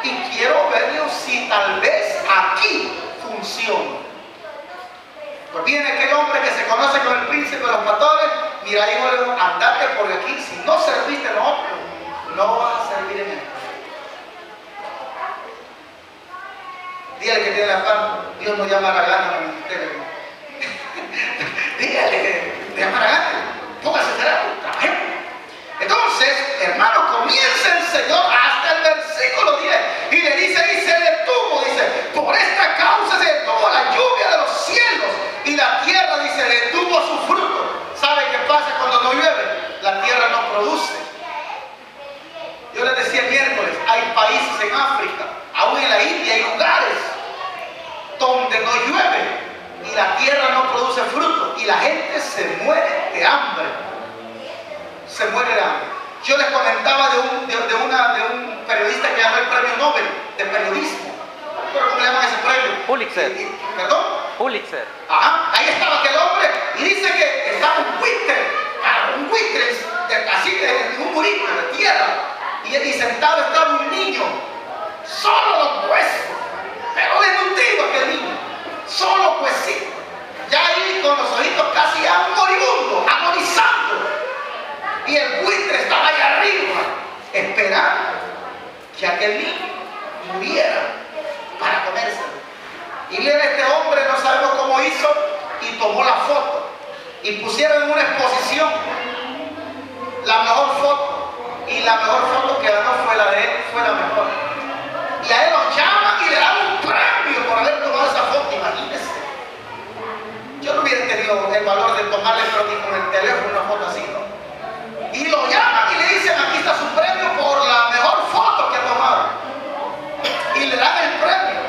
Y quiero verle si tal vez aquí funciona. Pues viene aquel hombre que se conoce con el príncipe de los pastores, mira, hijo, andate por aquí, si no serviste en otro, no vas a servir en esto. Dígale que tiene la paz, Dios no llama a la gana a los ministerios. Dígale que llama a la gana, póngase cerebro, trabajemos. Entonces, hermano, comienza el Señor hasta el versículo 10 y le dice, y se detuvo, dice, por esta causa se detuvo la lluvia de los cielos y la tierra, dice, detuvo su fruto. ¿Sabe qué pasa cuando no llueve? La tierra no produce. Yo les decía el miércoles, hay países en África, aún en la India, hay lugares donde no llueve y la tierra no produce fruto y la gente se muere de hambre. Se muere de hambre. Yo les comentaba de un periodista que ganó el premio Nobel de periodismo. ¿Cómo le llaman ese premio? Pulitzer. ¿Perdón? Pulitzer. Ajá, ahí estaba aquel hombre y dice que estaba un buitre así en un murito de tierra y sentado estaba un niño, solo los huesos, pero desnutrido aquel niño, solo huesito, ya ahí con los ojitos casi ya moribundo, agonizando. Y el buitre estaba ahí arriba, esperando que aquel niño muriera para comérselo. Y viene este hombre, no sabemos cómo hizo, y tomó la foto. y pusieron en una exposición la mejor foto, y la mejor foto que ganó fue la de él, fue la mejor. Y a él lo llaman y le dan un premio por haber tomado esa foto, imagínense. Yo no hubiera tenido el valor de tomarle ni con el teléfono una foto así, ¿no? Y lo llaman y le dicen, aquí está su premio por la mejor foto que ha tomado. Y le dan el premio.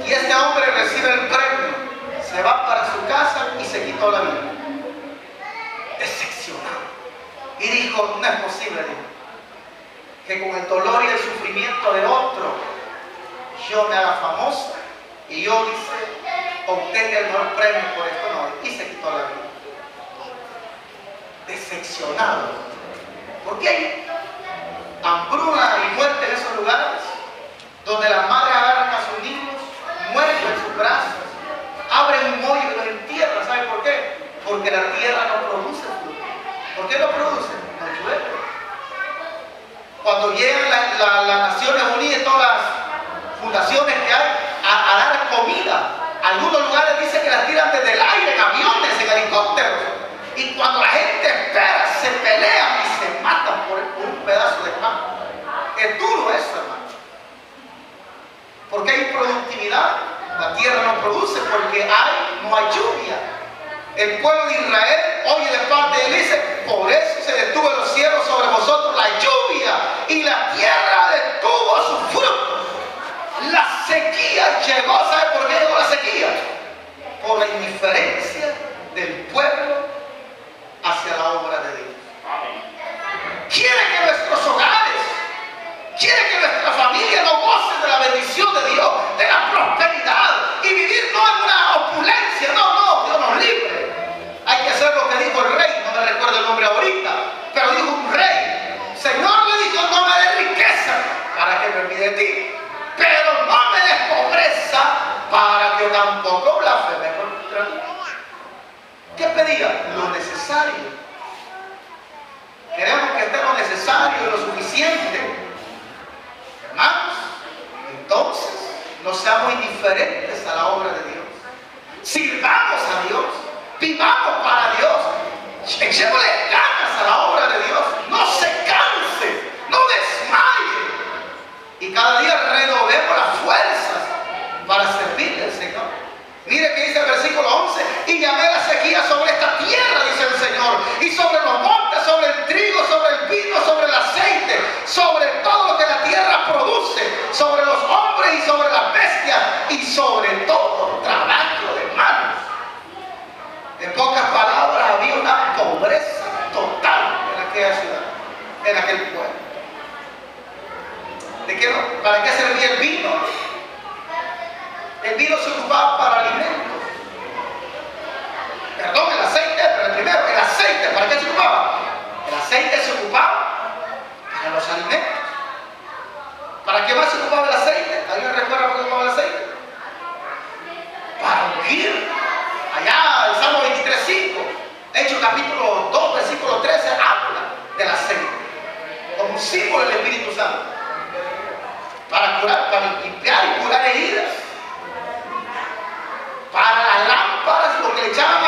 Y este hombre recibe el premio, se va para su casa y se quitó la vida. Decepcionado. Y dijo, no es posible, dijo, que con el dolor y el sufrimiento de otro yo me haga famosa y yo, dice, obtenga el mejor premio por esto. No, y se quitó la vida. Decepcionado. Porque hay hambruna y muerte en esos lugares donde las madres agarran a sus niños muertos en sus brazos, abren un hoyo y los entierran. ¿Sabe por qué? Porque la tierra no produce fruto. ¿Por qué no produce? No llueve. Cuando llegan las Naciones Unidas y todas las fundaciones que hay a dar comida, algunos lugares dicen que las tiran desde el aire, en aviones, en helicópteros. Y cuando la gente espera, se pelean y se matan por un pedazo de pan. Es duro eso, hermano. Porque hay productividad. La tierra no produce porque no hay lluvia. El pueblo de Israel oye de parte de él, dice, por eso se detuvo en los cielos sobre vosotros la lluvia y la tierra detuvo sus frutos. La sequía llegó. ¿Sabe por qué llegó la sequía? Por la indiferencia del pueblo hacia la obra de Dios. Quiere que nuestros hogares, quiere que nuestra familia no goce de la bendición de Dios, de la prosperidad y vivir no en una opulencia. No, Dios nos libre. Hay que hacer lo que dijo el rey, no me recuerdo el nombre ahorita, pero dijo un rey, Señor, le dijo, no me des riqueza para que me olvide de ti, pero no me des pobreza para que tampoco blasfeme contra ti. ¿Qué pedía? Lo necesario. Queremos que esté lo necesario y lo suficiente. Hermanos, entonces no seamos indiferentes a la obra de Dios. Sirvamos a Dios. Vivamos para Dios. Echémosle ganas a la obra de Dios. No se canse, no desmaye. Y cada día renovemos las fuerzas para servirle al Señor. Mire que dice el versículo 11, y llamé la sequía sobre esta tierra, dice el Señor, y sobre los montes, sobre el trigo, sobre el vino, sobre el aceite, sobre todo lo que la tierra produce, sobre los hombres y sobre las bestias, y sobre todo trabajo de manos. En pocas palabras, había una pobreza total en aquella ciudad, en aquel pueblo. ¿De qué no? ¿Para qué servía el vino? El vino se ocupaba para alimentos. Perdón, el aceite, pero el primero, el aceite, ¿para qué se ocupaba? El aceite se ocupaba para los alimentos. ¿Para qué más se ocupaba el aceite? ¿Alguien recuerda por qué se ocupaba el aceite? Para ungir. Allá, el Salmo 23:5, Hechos capítulo 2, versículo 13, habla del aceite como un símbolo del Espíritu Santo. Para curar, para limpiar y curar heridas. Para las lámparas, lo que le echaban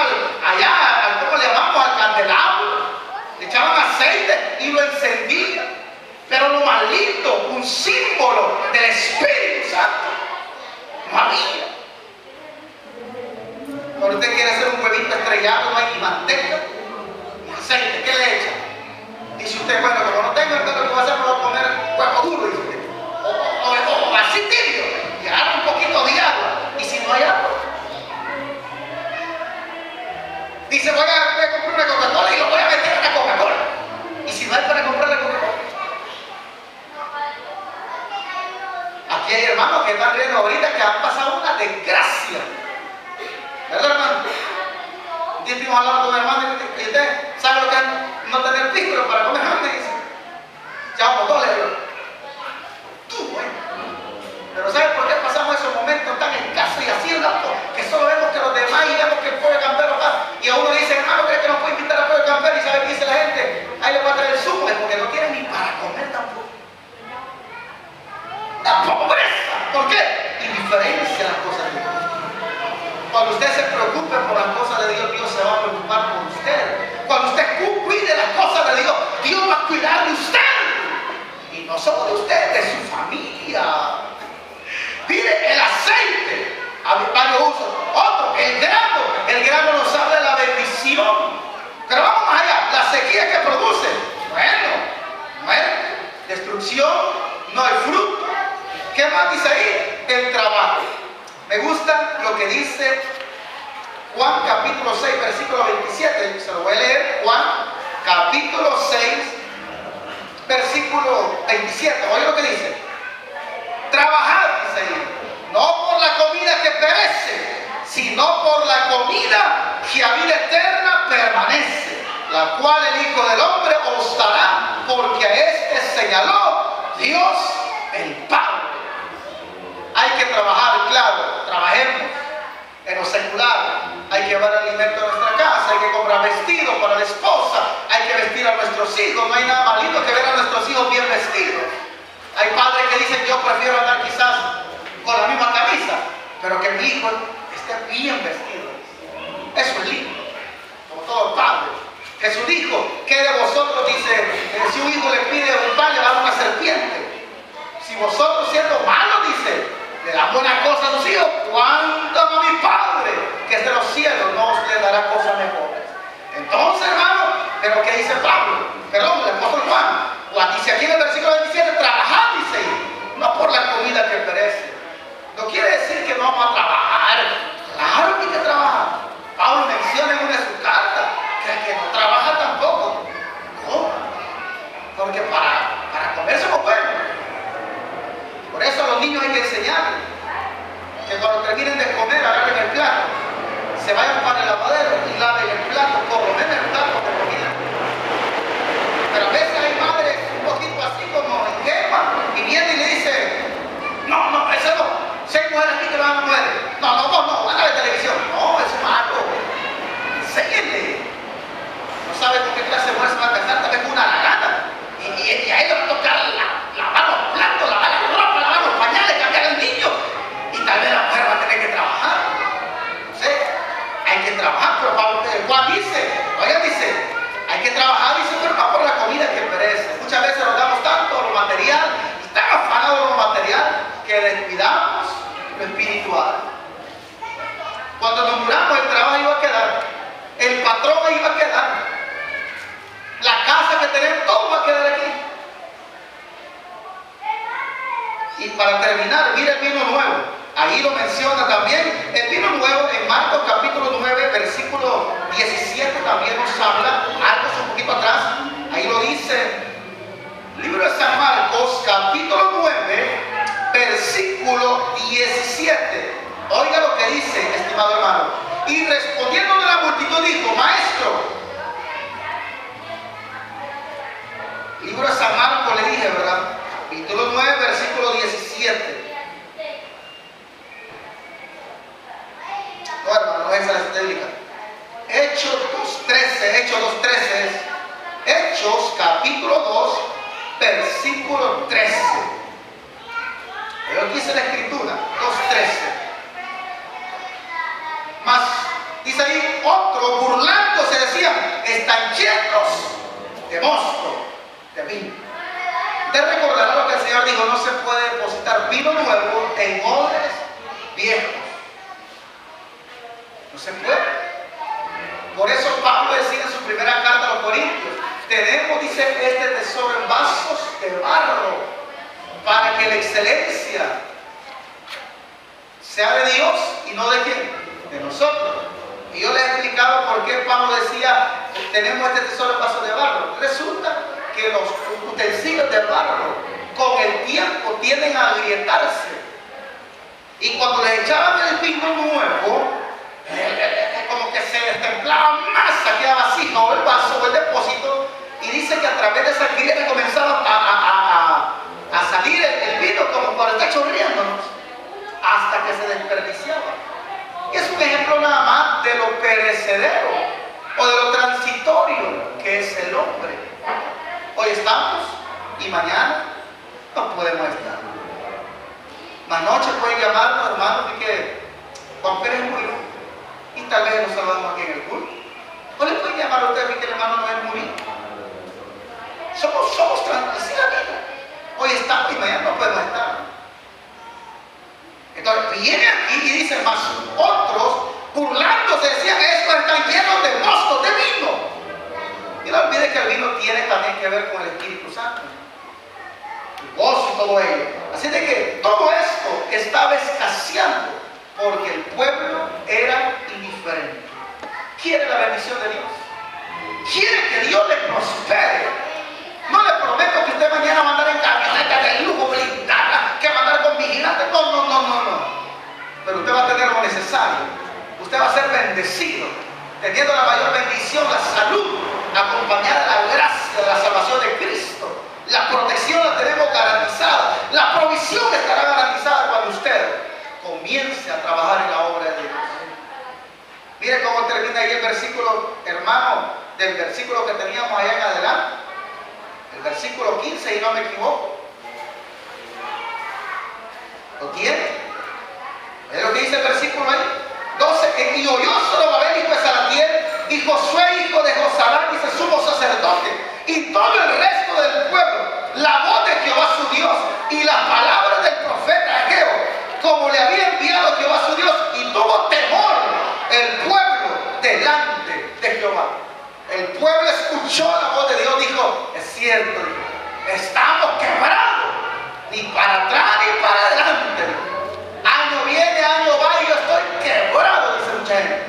allá, ¿cómo le llamamos? Al candelabro, le echaban aceite y lo encendían. Pero lo más lindo, un símbolo del Espíritu Santo, no había. Cuando usted quiere hacer un huevito estrellado, no hay ni manteca ni aceite. ¿Qué le echa? Dice usted, bueno, como no tengo, entonces lo que voy a hacer, me voy a comer huevo duro, dice usted. O así tibio, y agarra un poquito de agua. Y si no hay agua, dice, voy a comprar una Coca-Cola y lo voy a meter en la Coca-Cola. Y si no hay para comprar la Coca-Cola. Aquí hay hermanos que están viendo ahorita que han pasado una desgracia. ¿Verdad, hermano? Un día estuvimos hablando con un hermano y usted sabe lo que es no tener producción, no hay fruto. ¿Qué más dice ahí? El trabajo. Me gusta lo que dice Juan capítulo 6, versículo 27. Se lo voy a leer. Juan capítulo 6, versículo 27. Oye lo que dice. Trabajad, dice ahí, no por la comida que perece, sino por la comida que a vida eterna permanece, la cual el Hijo del Hombre os dará, porque a este señaló Dios el Padre. Hay que trabajar, claro, trabajemos en lo secular. Hay que llevar alimento a nuestra casa, hay que comprar vestidos para la esposa, hay que vestir a nuestros hijos. No hay nada más lindo que ver a nuestros hijos bien vestidos. Hay padres que dicen, yo prefiero andar quizás con la misma camisa, pero que mi hijo esté bien vestido. Eso es lindo, como todo padre. Jesús dijo, ¿qué de vosotros, dice, si un hijo le pide un pan, le da una serpiente? Si vosotros siendo malos, dice, le dan buenas cosas a sus hijos, ¿cuánto a mi Padre que es de los cielos no os le dará cosas mejores? Entonces, hermano, pero ¿qué dice Pablo? Perdón, el apóstol Juan. Juan dice aquí en el versículo 27, trabajad, dice, no por la comida que perece. No quiere decir que no vamos a trabajar. Claro que hay que trabajar. Pablo menciona en una de sus cartas que no trabaja tampoco. ¿Cómo? Porque para comer somos buenos. Por eso a los niños hay que enseñarles que cuando terminen de comer, agarren el plato, se vayan para el lavadero y laven el plato, por lo menos el plato de comida. Pero a veces hay madres un poquito así como ingenuas y vienen y le dicen, no, eso no, si hay mujeres aquí que lo van a mujeres, no, van a ver televisión, no, eso es malo, enséñenle. No sabe con qué clase de mujer se va a casar, tal vez con una lagana, y a él le va a tocar lavar los platos, lavar la ropa, lavar los pañales, cambiar al niño, y tal vez la mujer va a tener que trabajar. ¿Sí? Hay que trabajar, pero Juan dice, hay que trabajar, dice, pero no por la comida que perece. Muchas veces nos damos tanto a lo material, y tan afanados a lo material, que descuidamos lo espiritual. Cuando nos muramos, el trabajo iba a quedar, el patrón iba a quedar, la casa que tenemos, todo va a quedar aquí. Y para terminar, mira el vino nuevo. Ahí lo menciona también. El vino nuevo en Marcos capítulo 9, versículo 17 también nos habla. Marcos un poquito atrás. Ahí lo dice. Libro de San Marcos capítulo 9, versículo 17. Oiga lo que dice, estimado hermano. Y respondiendo de la multitud dijo, maestro. Libro de San Marcos le dije, ¿verdad? Capítulo 9, versículo 17. No, hermano, no es esa la cita bíblica. Hechos 2.13, Hechos 2.13 es Hechos capítulo 2, versículo 13. Pero aquí dice la escritura, 2.13. Más, dice ahí, otro burlándose decían, están llenos de mosto, de vino. Usted recordará lo que el Señor dijo, no se puede depositar vino nuevo en odres viejos. No se puede. Por eso Pablo decía en su primera carta a los Corintios, tenemos, dice, este tesoro en vasos de barro, para que la excelencia sea de Dios y no de quién, de nosotros. Y yo les he explicado por qué Pablo decía, tenemos este tesoro en vasos de barro. Resulta que los utensilios de barro con el tiempo tienden a agrietarse, y cuando les echaban el vino nuevo, como que se destemplaba más aquella vasija o el vaso o el depósito, y dice que a través de esa grieta comenzaba a salir el vino como cuando está chorreándonos, hasta que se desperdiciaba. Y es un ejemplo nada más de lo perecedero o de lo transitorio que es el hombre. Hoy estamos y mañana no podemos estar. Más noche pueden llamarnos, hermanos, y que Juan Pérez murió y tal vez nos saludamos aquí en el culto. O le pueden llamar a usted y que el hermano no es murió. Somos así la vida. Hoy estamos y mañana no podemos estar. Entonces viene aquí y dice, más otros burlándose decían, estos están llenos de mostos de vino. Y no olvide que el vino tiene también que ver con el Espíritu Santo. gozo y todo ello. Así de que todo esto estaba escaseando porque el pueblo era indiferente. ¿Quiere la bendición de Dios? ¿Quiere que Dios le prospere? No le prometo que usted mañana va a andar en camioneta de lujo blindada, que va a andar con vigilantes. No. Pero usted va a tener lo necesario. Usted va a ser bendecido, teniendo la mayor bendición, la salud, acompañada de la gracia de la salvación de Cristo. La protección la tenemos garantizada. La provisión estará garantizada cuando usted comience a trabajar en la obra de Dios. Mire cómo termina ahí el versículo, hermano, del versículo que teníamos allá en adelante. El versículo 15, y no me equivoco. ¿Lo tiene? ¿Es lo que dice el versículo ahí? 12. Y oyó Zorobabel, hijo de Salatiel, y Josué, hijo de Josadán, dice sumo sacerdote, y todo el resto del pueblo, la voz de Jehová su Dios, y las palabras del profeta Ageo, como le había enviado Jehová su Dios, y tuvo temor el pueblo delante de Jehová. El pueblo escuchó la voz de Dios, dijo, es cierto, estamos quebrados, ni para atrás ni para adelante. Año viene, año va, y yo estoy quebrado, dice mucha gente.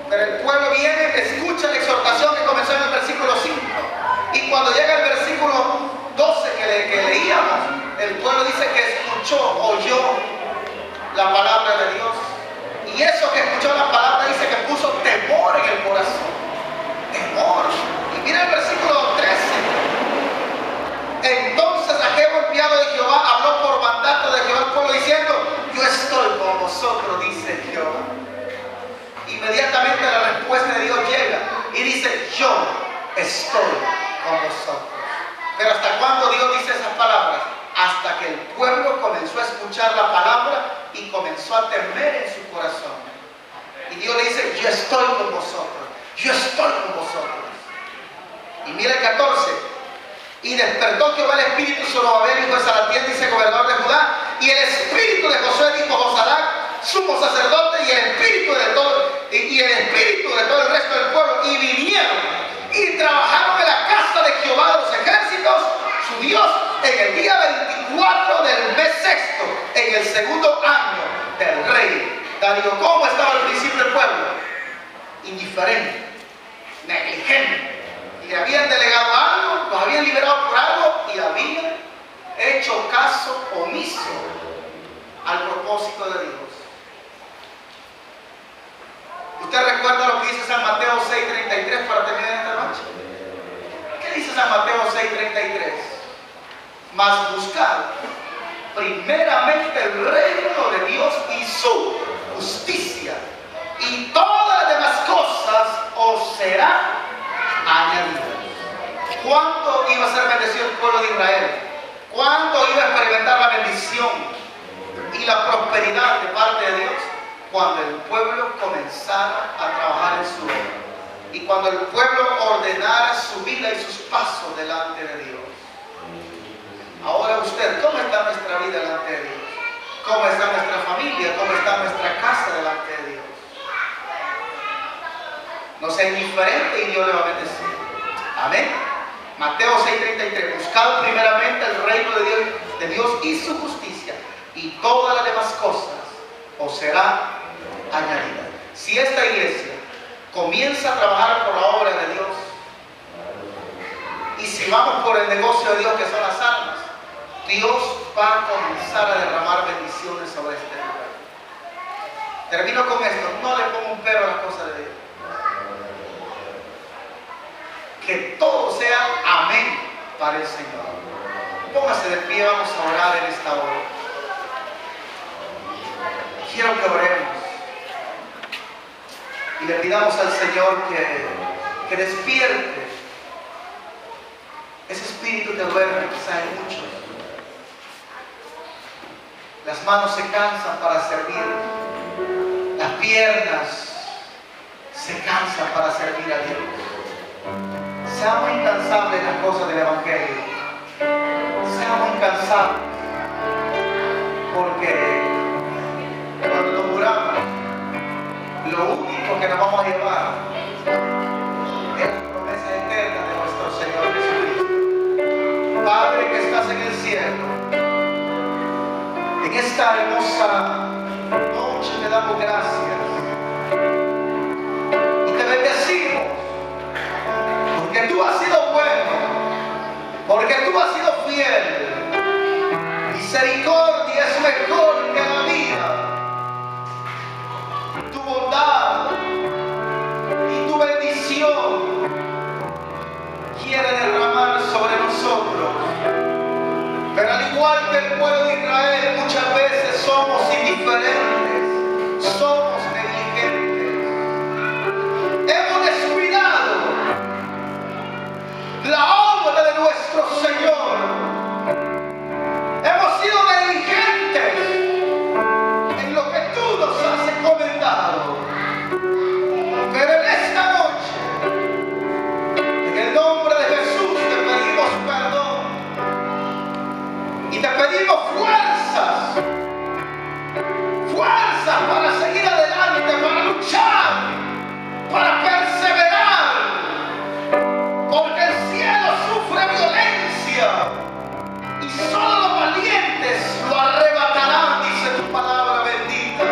Pero el pueblo viene, escucha la exhortación que comenzó en el versículo 5. Y cuando llega el versículo 12 que leíamos, el pueblo dice que escuchó, oyó la palabra de Dios. Y eso que escuchó la palabra dice que puso temor en el corazón. Temor. Y mira el versículo 13. Entonces Ageo, enviado de Jehová, habló por mandato de Jehová al pueblo diciendo, yo estoy con vosotros, dice Jehová. Inmediatamente la respuesta de Dios llega y dice, yo estoy con vosotros. Pero ¿hasta cuándo Dios dice esas palabras? Hasta que el pueblo comenzó a escuchar la palabra y comenzó a temer en su corazón. Y Dios le dice, yo estoy con vosotros, yo estoy con vosotros. Y mira el 14. Y despertó Jehová el espíritu sobre Zorobabel, hijo de Salatiel, dice gobernador de Judá, y el espíritu de Josué, hijo de Josadán, sumo sacerdote, y el espíritu de todo el resto del pueblo, y vinieron y trabajaron en la casa de Jehová de los ejércitos, su Dios, en el día 24 del mes sexto, en el segundo año del rey Darío. ¿Cómo estaba al principio el pueblo? Indiferente, negligente. Y le habían delegado algo, los habían liberado por algo y habían hecho caso omiso al propósito de Dios. ¿Usted recuerda lo que dice San Mateo 6:33 para terminar esta noche? ¿Qué dice San Mateo 6:33? Mas buscad primeramente el reino de Dios y su justicia, y todas las demás cosas os serán añadidas. ¿Cuánto iba a ser bendecido el pueblo de Israel? ¿Cuánto iba a experimentar la bendición y la prosperidad de parte de Dios? Cuando el pueblo comenzara a trabajar en su obra y cuando el pueblo ordenara su vida y sus pasos delante de Dios. Ahora usted, ¿cómo está nuestra vida delante de Dios? ¿Cómo está nuestra familia? ¿Cómo está nuestra casa delante de Dios? No sea indiferente y Dios le va a bendecir. Amén. Mateo 6:33. Buscad primeramente el reino de Dios y su justicia, y todas las demás cosas os serán añadidas. Si esta iglesia comienza a trabajar por la obra de Dios, y si vamos por el negocio de Dios que son las almas, Dios va a comenzar a derramar bendiciones sobre este lugar. Termino con esto. No le pongo un pero a las cosas de Dios. Que todo sea amén para el Señor. Póngase de pie, vamos a orar en esta hora. Quiero que oremos y le pidamos al Señor que despierte ese espíritu que duerme quizá en muchos. Las manos se cansan para servir, las piernas se cansan para servir a Dios. Seamos incansables en las cosas del Evangelio. Seamos incansables, porque cuando nos muramos, lo único que nos vamos a llevar es la promesa eterna de nuestro Señor Jesucristo. esta hermosa noche te damos gracias y te bendecimos porque tú has sido bueno, porque tú has sido fiel. Misericordia es mejor que la vida. Tu bondad y tu bendición quiere derramar sobre nosotros. Pero al igual que el pueblo de Israel, muchas veces somos indiferentes, somos negligentes. Hemos descuidado la obra de nuestro Señor. Hemos sido negligentes en lo que tú nos has encomendado. Pero en esta noche, en el nombre de Jesús, te pedimos perdón y te pedimos fuerzas para seguir adelante, para luchar, para perseverar, porque el cielo sufre violencia y solo los valientes lo arrebatarán, dice tu palabra bendita.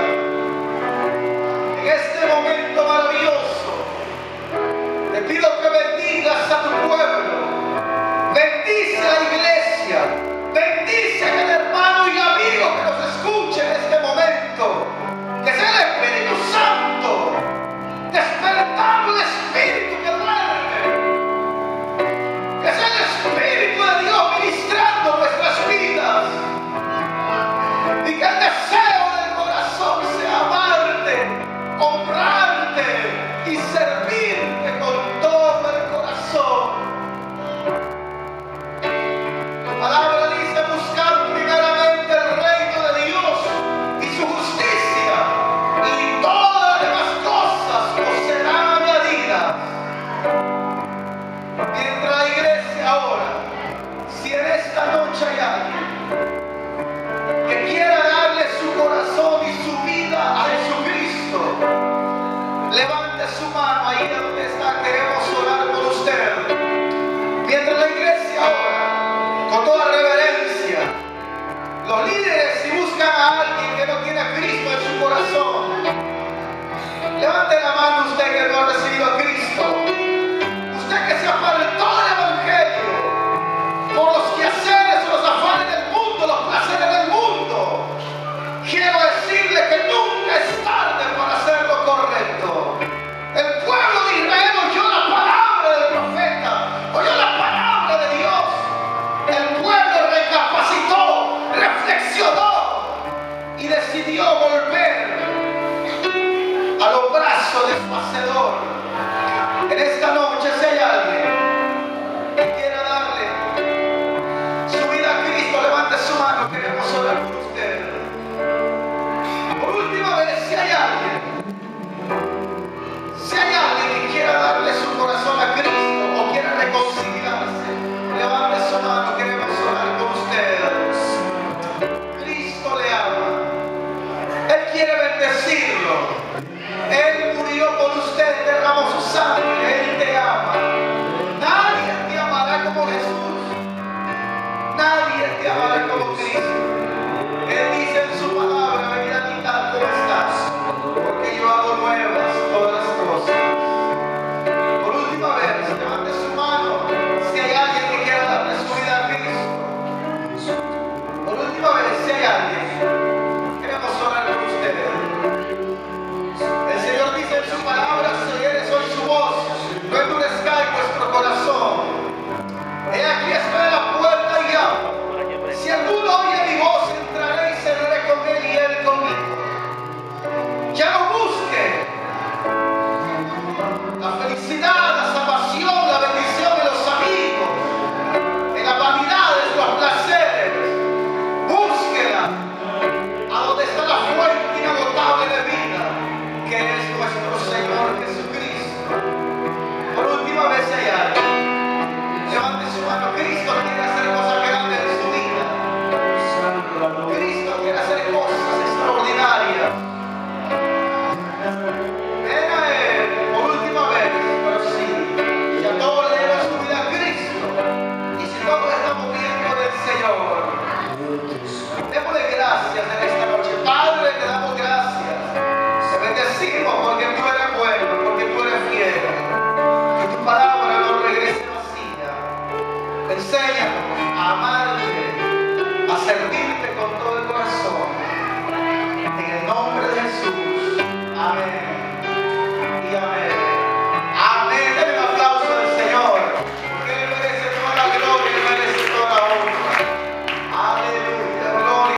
En este momento maravilloso, te pido que bendigas a tu pueblo, bendice a la iglesia, bendice a aquel hermano y amigo que nos escuche en este momento, que sea el Espíritu Santo despertando el espíritu que duerme, que sea el Espíritu de Dios ministrando nuestras vidas, y que el deseo del corazón sea amarte, honrarte y servirte con todo el corazón. Tu palabra dice: buscar primeramente el reino de Dios y su justicia, y todas las demás cosas os serán añadidas. Mientras la iglesia ahora, si en esta noche hay alguien que quiera darle su corazón y su vida a Jesucristo, levante su mano ahí donde está. Queremos orar por usted. Mientras la iglesia ahora, con toda reverencia, los líderes, si buscan a alguien que no tiene a Cristo en su corazón, levante la mano usted que no ha recibido a Cristo. Usted que se apartó del Evangelio por los quehaceres o los afanes del mundo, los placeres del mundo. Quiero decirle que nunca es tarde para hacer lo correcto. El pueblo de Israel oyó la palabra del profeta, oyó la palabra de Dios. El pueblo recapacitó, reflexionó y decidió volver a los brazos de su Hacedor. En esta noche, si hay alguien que quiera darle su vida a Cristo, levante su mano. Queremos orar por usted. Por última vez, si hay alguien que quiera darle su corazón a Cristo o quiera reconciliarse, levante su mano. Queremos orar por usted. Cristo le ama. Él quiere bendecirlo. Él murió por usted, derramó su sangre. Él te ama. Nadie te amará como Jesús. Nadie te amará como Cristo. bendecimos porque tú eres bueno, porque tú eres fiel. Que tu palabra no regrese vacía. Enséñanos a amarte, a servirte